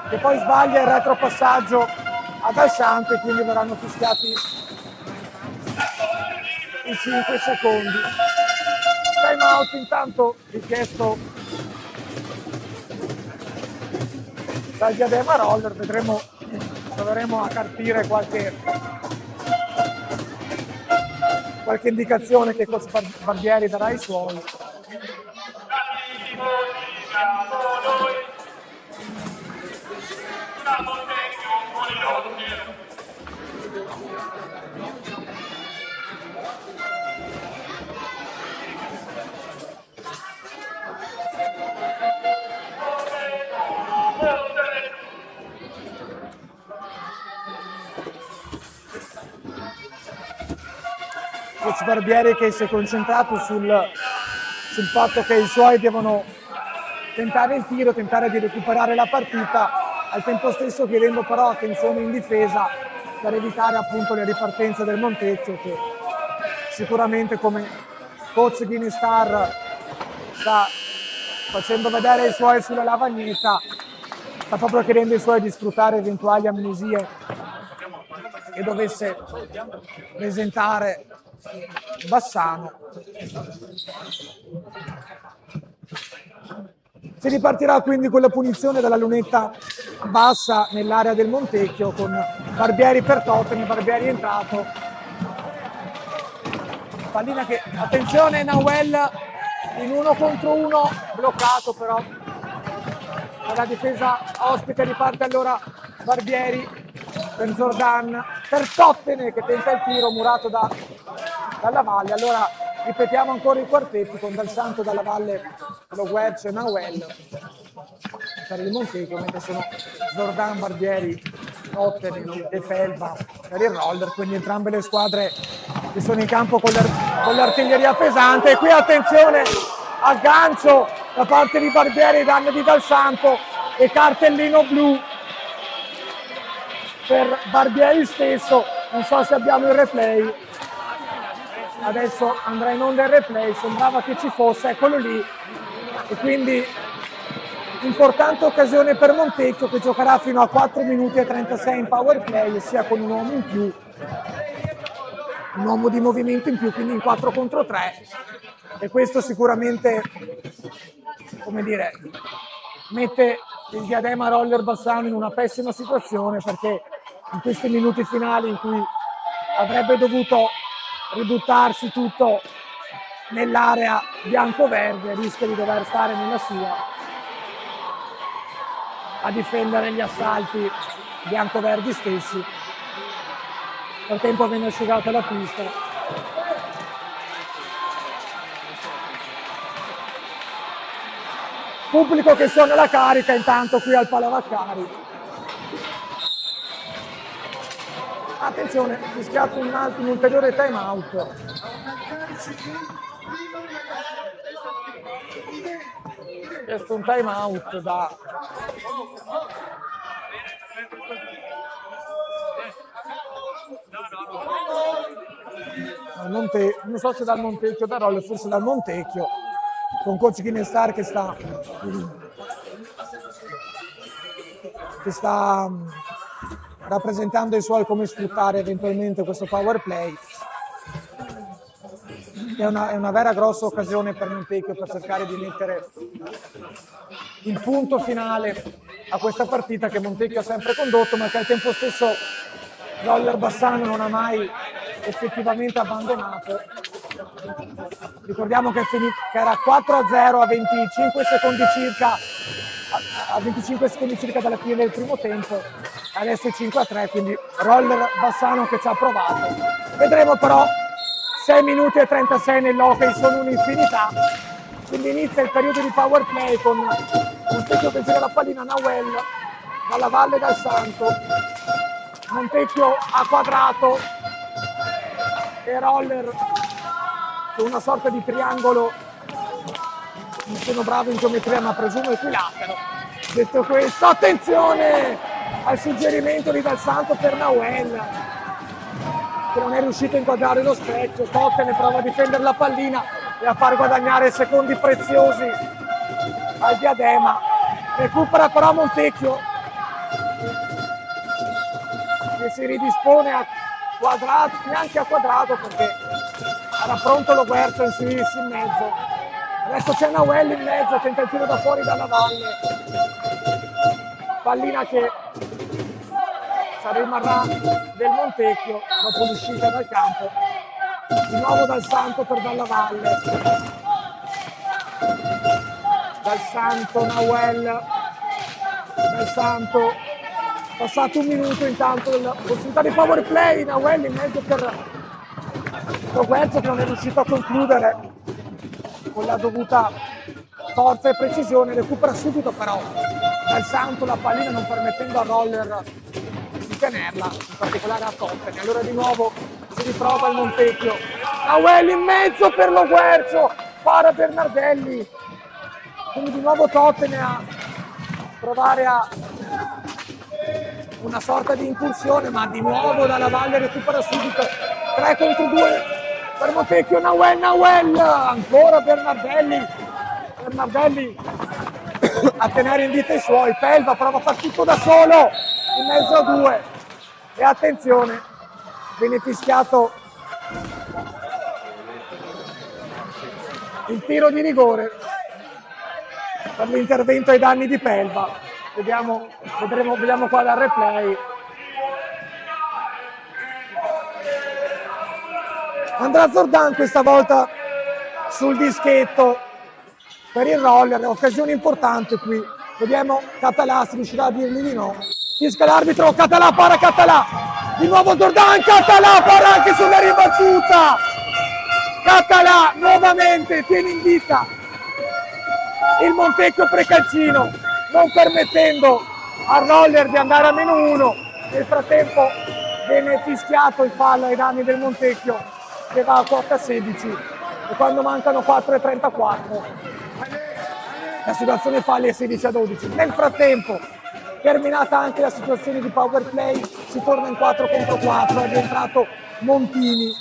che poi sbaglia il retropassaggio a Dal Santo e quindi verranno fischiati i 5 secondi. Time out intanto richiesto dal Diadema Roller, vedremo, proveremo a carpire qualche indicazione che coach Barbieri darà ai suoi. Coach Barbieri che si è concentrato sul fatto che i suoi devono tentare il tiro, tentare di recuperare la partita, al tempo stesso chiedendo però attenzione in difesa per evitare appunto le ripartenze del Montecchio, che sicuramente come coach Guinness-Star sta facendo vedere i suoi sulla lavagnetta, sta proprio chiedendo ai suoi di sfruttare eventuali amnesie che dovesse presentare Bassano. Si ripartirà quindi con la punizione dalla lunetta bassa nell'area del Montecchio con Barbieri per Tottenham, Barbieri entrato. Pallina che, attenzione, Nauel in 1 contro 1, bloccato però dalla difesa ospite. Riparte allora Barbieri per Zordan, per Tottenham che tenta il tiro murato Dalla Valle. Allora ripetiamo ancora i quartetti con Dal Santo, Dalla Valle, lo Guercio e Nauel per il Montecchio, mentre sono Zordan, Barbieri, Tottenham e Felva per il Roller, quindi entrambe le squadre che sono in campo con l'artiglieria pesante. E qui attenzione, aggancio da parte di Barbieri, danno di Dal Santo e cartellino blu per Barbieri stesso. Non so se abbiamo il replay, adesso andrà in onda il replay, sembrava che ci fosse, eccolo lì, e quindi importante occasione per Montecchio che giocherà fino a 4 minuti e 36 in power play, sia con un uomo in più, un uomo di movimento in più, quindi in 4 contro 3, e questo sicuramente, come dire, mette il Diadema Roller Bassano in una pessima situazione, perché in questi minuti finali in cui avrebbe dovuto ributtarsi tutto nell'area bianco-verde rischia di dover stare nella sua a difendere gli assalti bianco-verdi stessi. Nel tempo viene asciugata la pista. Pubblico che suona la carica intanto qui al Palavaccari. Attenzione, fischiato un ulteriore time out. chiesto un time out da non so se dal Montecchio o da Roller, forse dal Montecchio, con coach Ginestar che sta rappresentando i suoi come sfruttare eventualmente questo power play. È una vera grossa occasione per Montecchio per cercare di mettere il punto finale a questa partita che Montecchio ha sempre condotto, ma che al tempo stesso Roller Bassano non ha mai effettivamente abbandonato. Ricordiamo che era 4-0 a 25 secondi circa dalla fine del primo tempo, adesso è 5-3, quindi Roller Bassano che ci ha provato. Vedremo però, 6 minuti e 36 nell'hockey sono un'infinità, quindi inizia il periodo di power play con Montecchio che gira la pallina a Nawel dalla Valle dal Santo, Montecchio a quadrato e Roller con una sorta di triangolo, non sono bravo in geometria ma presumo equilatero. Detto questo, attenzione al suggerimento di Dal Santo per Nawel che non è riuscito a inquadrare lo specchio. Tottene prova a difendere la pallina e a far guadagnare secondi preziosi al Diadema. Recupera però Montecchio che si ridispone a quadrato, neanche a quadrato perché era pronto lo Guercio a inserirsi in mezzo. Adesso c'è Nawel in mezzo, tenta il tiro da fuori dalla Valle, pallina che rimarrà del Montecchio dopo l'uscita dal campo. Di nuovo Dal Santo per Dalla Valle, Dal Santo, Nawel, Dal Santo, passato un minuto intanto della possibilità di power play, Nawel in mezzo per Guercio che non è riuscito a concludere con la dovuta forza e precisione. Recupera subito però Dal Santo la pallina, non permettendo a Roller di tenerla, in particolare a Tottene. Allora di nuovo si riprova il Montecchio, Nawel in mezzo per lo Guercio, para Bernardelli, quindi di nuovo Tottene a provare a una sorta di incursione, ma di nuovo Dalla Valle recupera subito, 3 contro 2 per Montecchio. Nawel, ancora Bernardelli a tenere in vita i suoi. Pelva prova a far tutto da solo in mezzo a 2 e attenzione, viene fischiato il tiro di rigore per l'intervento ai danni di Pelva. Vediamo qua dal replay. Andrà Zordan questa volta sul dischetto per il Roller, occasione importante qui. Vediamo Català se riuscirà a dirgli di no. Fischia l'arbitro, Català para, Català. Di nuovo Zordan, Català para anche sulla ribattuta. Català nuovamente tiene in vita il Montecchio Precalcino, non permettendo al Roller di andare a -1. Nel frattempo viene fischiato il fallo ai danni del Montecchio che va a quota 16 e quando mancano 4:34 la situazione falli è 16-12. Nel frattempo, terminata anche la situazione di power play, si torna in 4 contro 4, è rientrato Montini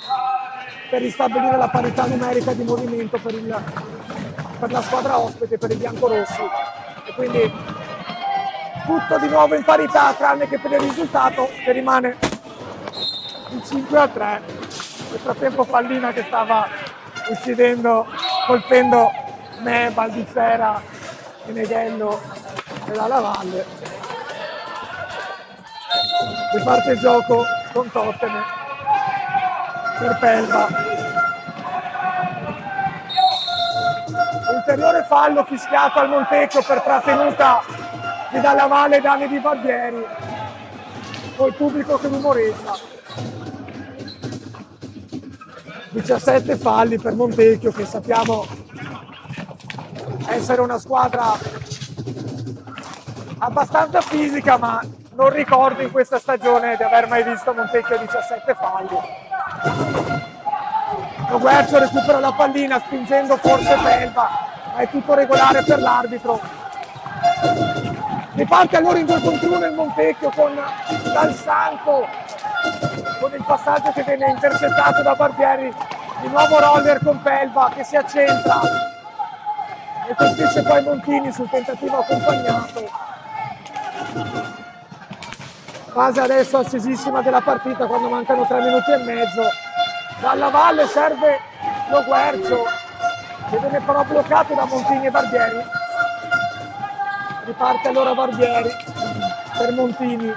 per ristabilire la parità numerica di movimento per la squadra ospite, per i biancorossi, e quindi tutto di nuovo in parità tranne che per il risultato che rimane il 5-3. Nel frattempo pallina che stava uccidendo, colpendo me, Baldissera, Meneghello e Dalla Valle. Riparte il gioco con Tottene per Pelva. Ulteriore fallo fischiato al Montecchio per trattenuta di Dalla Valle ai danni di Barbieri, col pubblico che rumoreggia. 17 falli per Montecchio, che sappiamo essere una squadra abbastanza fisica, ma non ricordo in questa stagione di aver mai visto Montecchio a 17 falli. Lo Guercio recupera la pallina spingendo forse Pelva, è tutto regolare per l'arbitro. Riparte allora in 2 contro 1 il Montecchio con Dal Santo, con il passaggio che viene intercettato da Barbieri, di nuovo Roller con Pelva che si accentra e colpisce poi Montini sul tentativo accompagnato. Fase adesso accesissima della partita quando mancano 3 minuti e mezzo. Dalla Valle serve lo Guercio che viene però bloccato da Montini e Barbieri. Riparte allora Barbieri per Montini.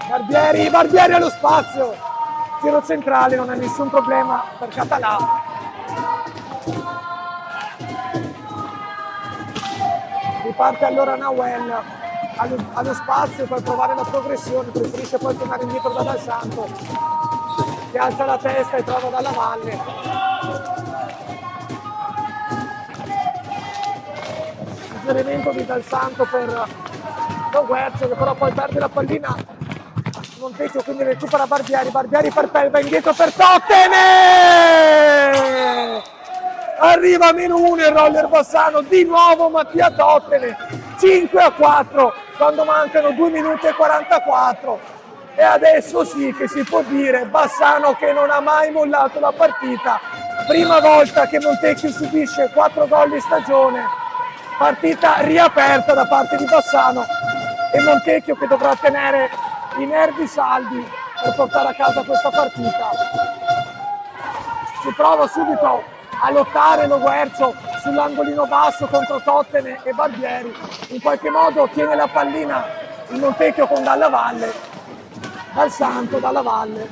Barbieri allo spazio. Tiro centrale, non è nessun problema per Català. Riparte allora Nahuel allo spazio per provare la progressione, preferisce poi tornare indietro da Dal Santo che alza la testa e trova Dalla Valle. Suggerimento di Dal Santo per Lo Guercio che però poi perde la pallina. Montecchio quindi recupera Barbieri per Pelva, indietro per Tottene! Arriva a -1 il Roller Bassano, di nuovo Mattia Tottene, 5-4 quando mancano 2 minuti e 44. E adesso sì che si può dire Bassano che non ha mai mollato la partita, prima volta che Montecchio subisce 4 gol in stagione, partita riaperta da parte di Bassano e Montecchio che dovrà tenere i nervi saldi per portare a casa questa partita. Si prova subito a lottare Lo Guercio sull'angolino basso contro Tottene e Barbieri, in qualche modo tiene la pallina il Montecchio con Dalla Valle, Dal Santo, Dalla Valle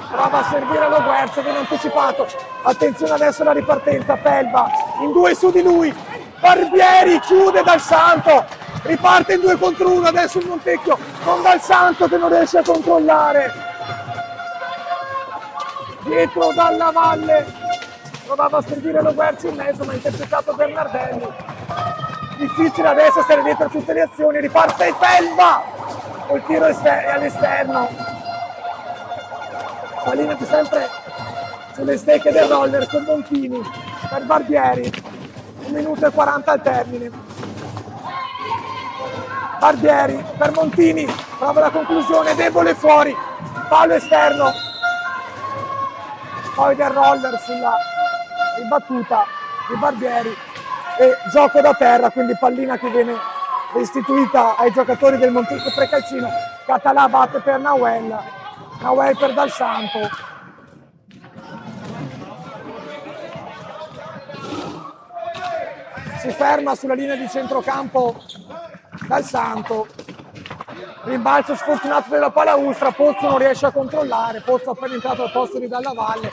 prova a servire Lo Guercio, viene anticipato, attenzione adesso alla ripartenza, Pelva in 2 su di lui, Barbieri chiude Dal Santo, riparte in 2 contro 1 adesso il Montecchio con Dal Santo che non riesce a controllare. Dietro Dalla Valle, provava a servire Lo Guercio in mezzo ma ha intercettato Bernardelli. Difficile adesso stare dietro tutte le azioni, riparte Pelva, col tiro all'esterno. Pallina più sempre sulle stecche del Roller con Montini per Barbieri, 1 minuto e 40 al termine. Barbieri per Montini, prova la conclusione, debole fuori, fallo esterno. Poi del Roller sulla ribattuta di Barbieri e gioco da terra, quindi pallina che viene restituita ai giocatori del Montecchio Precalcino. Català batte per Nahuel per Dal Santo. Si ferma sulla linea di centrocampo Dal Santo. Rimbalzo sfortunato della palaustra, Pozzo non riesce a controllare, Pozzo appena entrato al posto di Dalla Valle.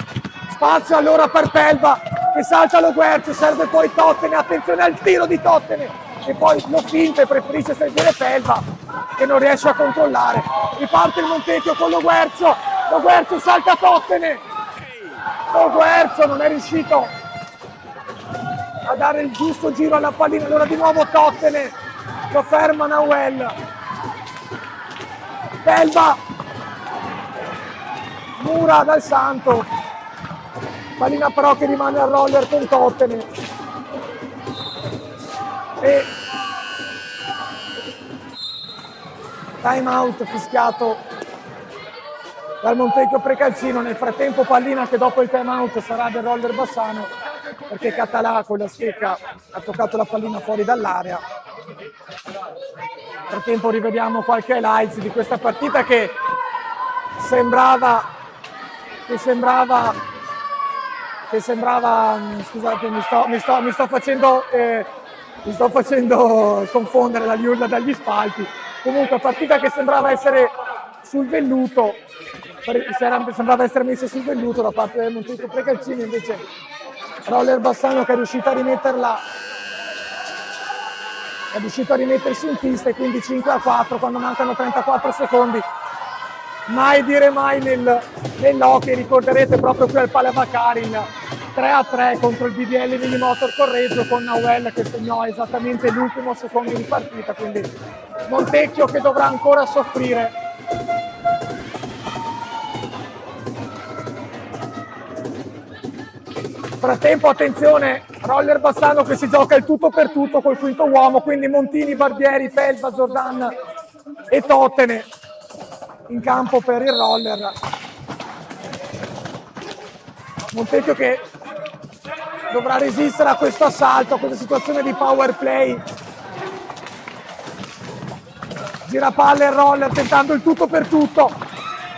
Spazio allora per Pelva che salta Lo Guercio, serve poi Tottene, attenzione al tiro di Tottene e poi lo finta e preferisce servire Pelva che non riesce a controllare. Riparte il Montecchio con Lo Guercio salta Tottene, Lo Guercio non è riuscito a dare il giusto giro alla pallina, allora di nuovo Tottene, lo ferma Nahuel. Pelva, mura Dal Santo, pallina però che rimane al Roller con Tottene e time out fischiato dal Montecchio Precalcino. Nel frattempo pallina che dopo il time out sarà del Roller Bassano perché Català con la stecca ha toccato la pallina fuori dall'area. Nel frattempo rivediamo qualche highlights di questa partita che sembrava scusate, mi sto facendo confondere dagli urla dagli spalti. Comunque partita che sembrava essere sul velluto, sembrava essere messa sul velluto da parte del Montecchio Precalcino, invece Roller Bassano che è riuscito a rimettersi in pista e quindi 5-4 quando mancano 34 secondi. Mai dire mai nell'hockey, ricorderete proprio qui al Palavacari il 3-3 contro il BDL Minimotor Correggio con Nahuel che segnò esattamente l'ultimo secondo di partita, quindi Montecchio che dovrà ancora soffrire. Frattempo, attenzione, Roller Bassano che si gioca il tutto per tutto col quinto uomo, quindi Montini, Barbieri, Pelva, Jordan e Totene in campo per il Roller. Montecchio che dovrà resistere a questo assalto, a questa situazione di power play. Gira palla il Roller tentando il tutto per tutto.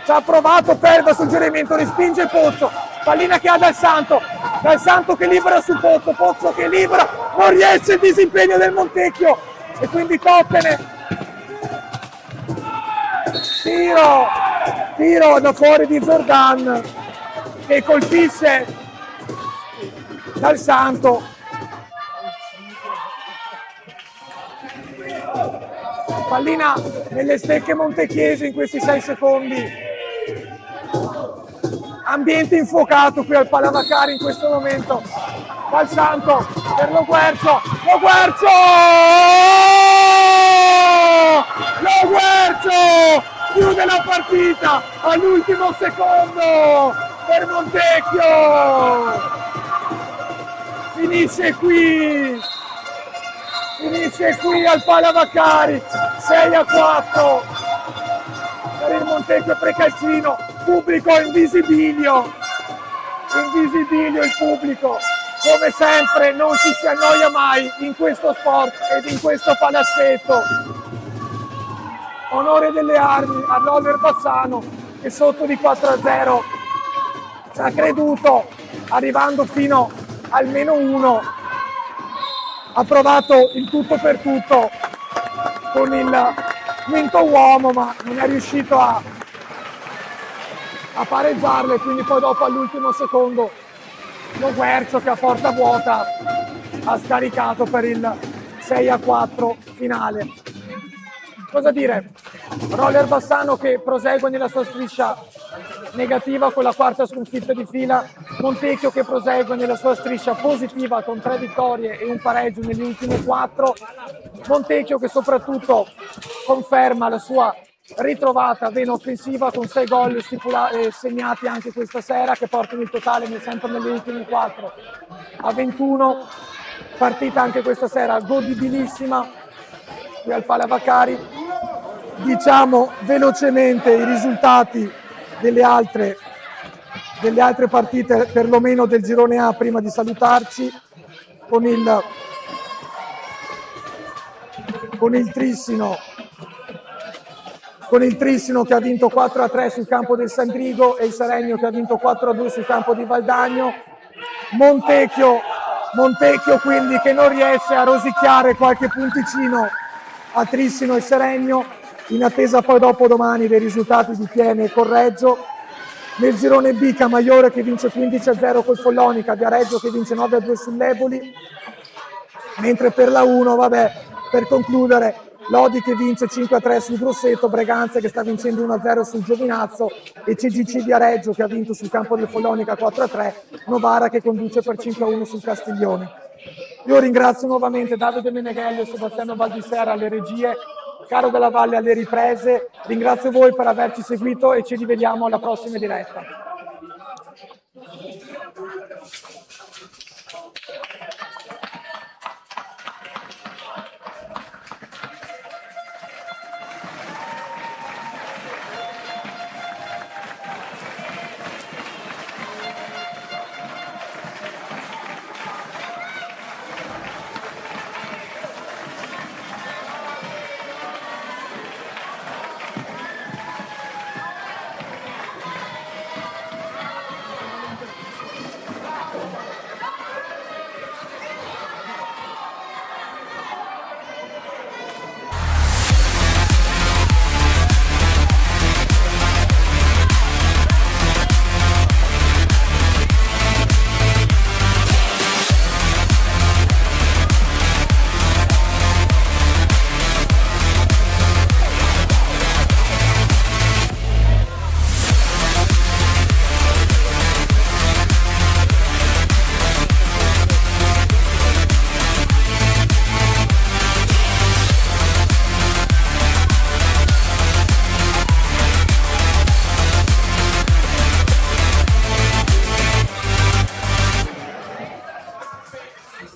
Ci ha provato Pelva, suggerimento, respinge Pozzo. Pallina che ha Dal Santo che libera su Pozzo, Pozzo che libera, non riesce il disimpegno del Montecchio e quindi Totene. Tiro da fuori di Jordan che colpisce Dal Santo. Pallina nelle stecche montecchiesi in questi 6 secondi. Ambiente infuocato qui al Palavacari in questo momento. Dal Santo per Lo Guercio chiude la partita all'ultimo secondo per Montecchio. Finisce qui al Palavacari 6-4 per il Montecchio Precalcino. Pubblico invisibilio il pubblico, come sempre non ci si annoia mai in questo sport ed in questo palazzetto. Onore delle armi a Roller Bassano che sotto di 4-0 ci ha creduto, arrivando fino al -1, ha provato il tutto per tutto con il quinto uomo ma non è riuscito a pareggiarle, quindi poi dopo all'ultimo secondo Lo Guercio che a porta vuota ha scaricato per il 6-4 finale. Cosa dire? Roller Bassano che prosegue nella sua striscia negativa con la 4ª sconfitta di fila, Montecchio che prosegue nella sua striscia positiva con 3 vittorie e un pareggio negli ultimi 4, Montecchio che soprattutto conferma la sua ritrovata vena offensiva con 6 gol segnati anche questa sera che portano il totale sempre negli ultimi 4 a 21. Partita anche questa sera godibilissima qui al Palavacari. Diciamo velocemente i risultati delle altre partite, perlomeno del girone A, prima di salutarci, con il Trissino che ha vinto 4-3 sul campo del Sandrigo e il Seregno che ha vinto 4-2 sul campo di Valdagno. Montecchio quindi che non riesce a rosicchiare qualche punticino a Trissino e Seregno, in attesa poi dopo domani dei risultati di Piene e Correggio. Nel girone B Camaiore che vince 15-0 col Follonica, Viareggio che vince 9-2 sull'Eboli, mentre per la 1, per concludere, Lodi che vince 5-3 sul Grosseto, Breganza che sta vincendo 1-0 sul Giovinazzo e CGC Viareggio che ha vinto sul campo del Follonica 4-3, Novara che conduce per 5-1 sul Castiglione. Io ringrazio nuovamente Davide Meneghelli e Sebastiano Valdisera alle regie, Caro Della Valle alle riprese, ringrazio voi per averci seguito e ci rivediamo alla prossima diretta.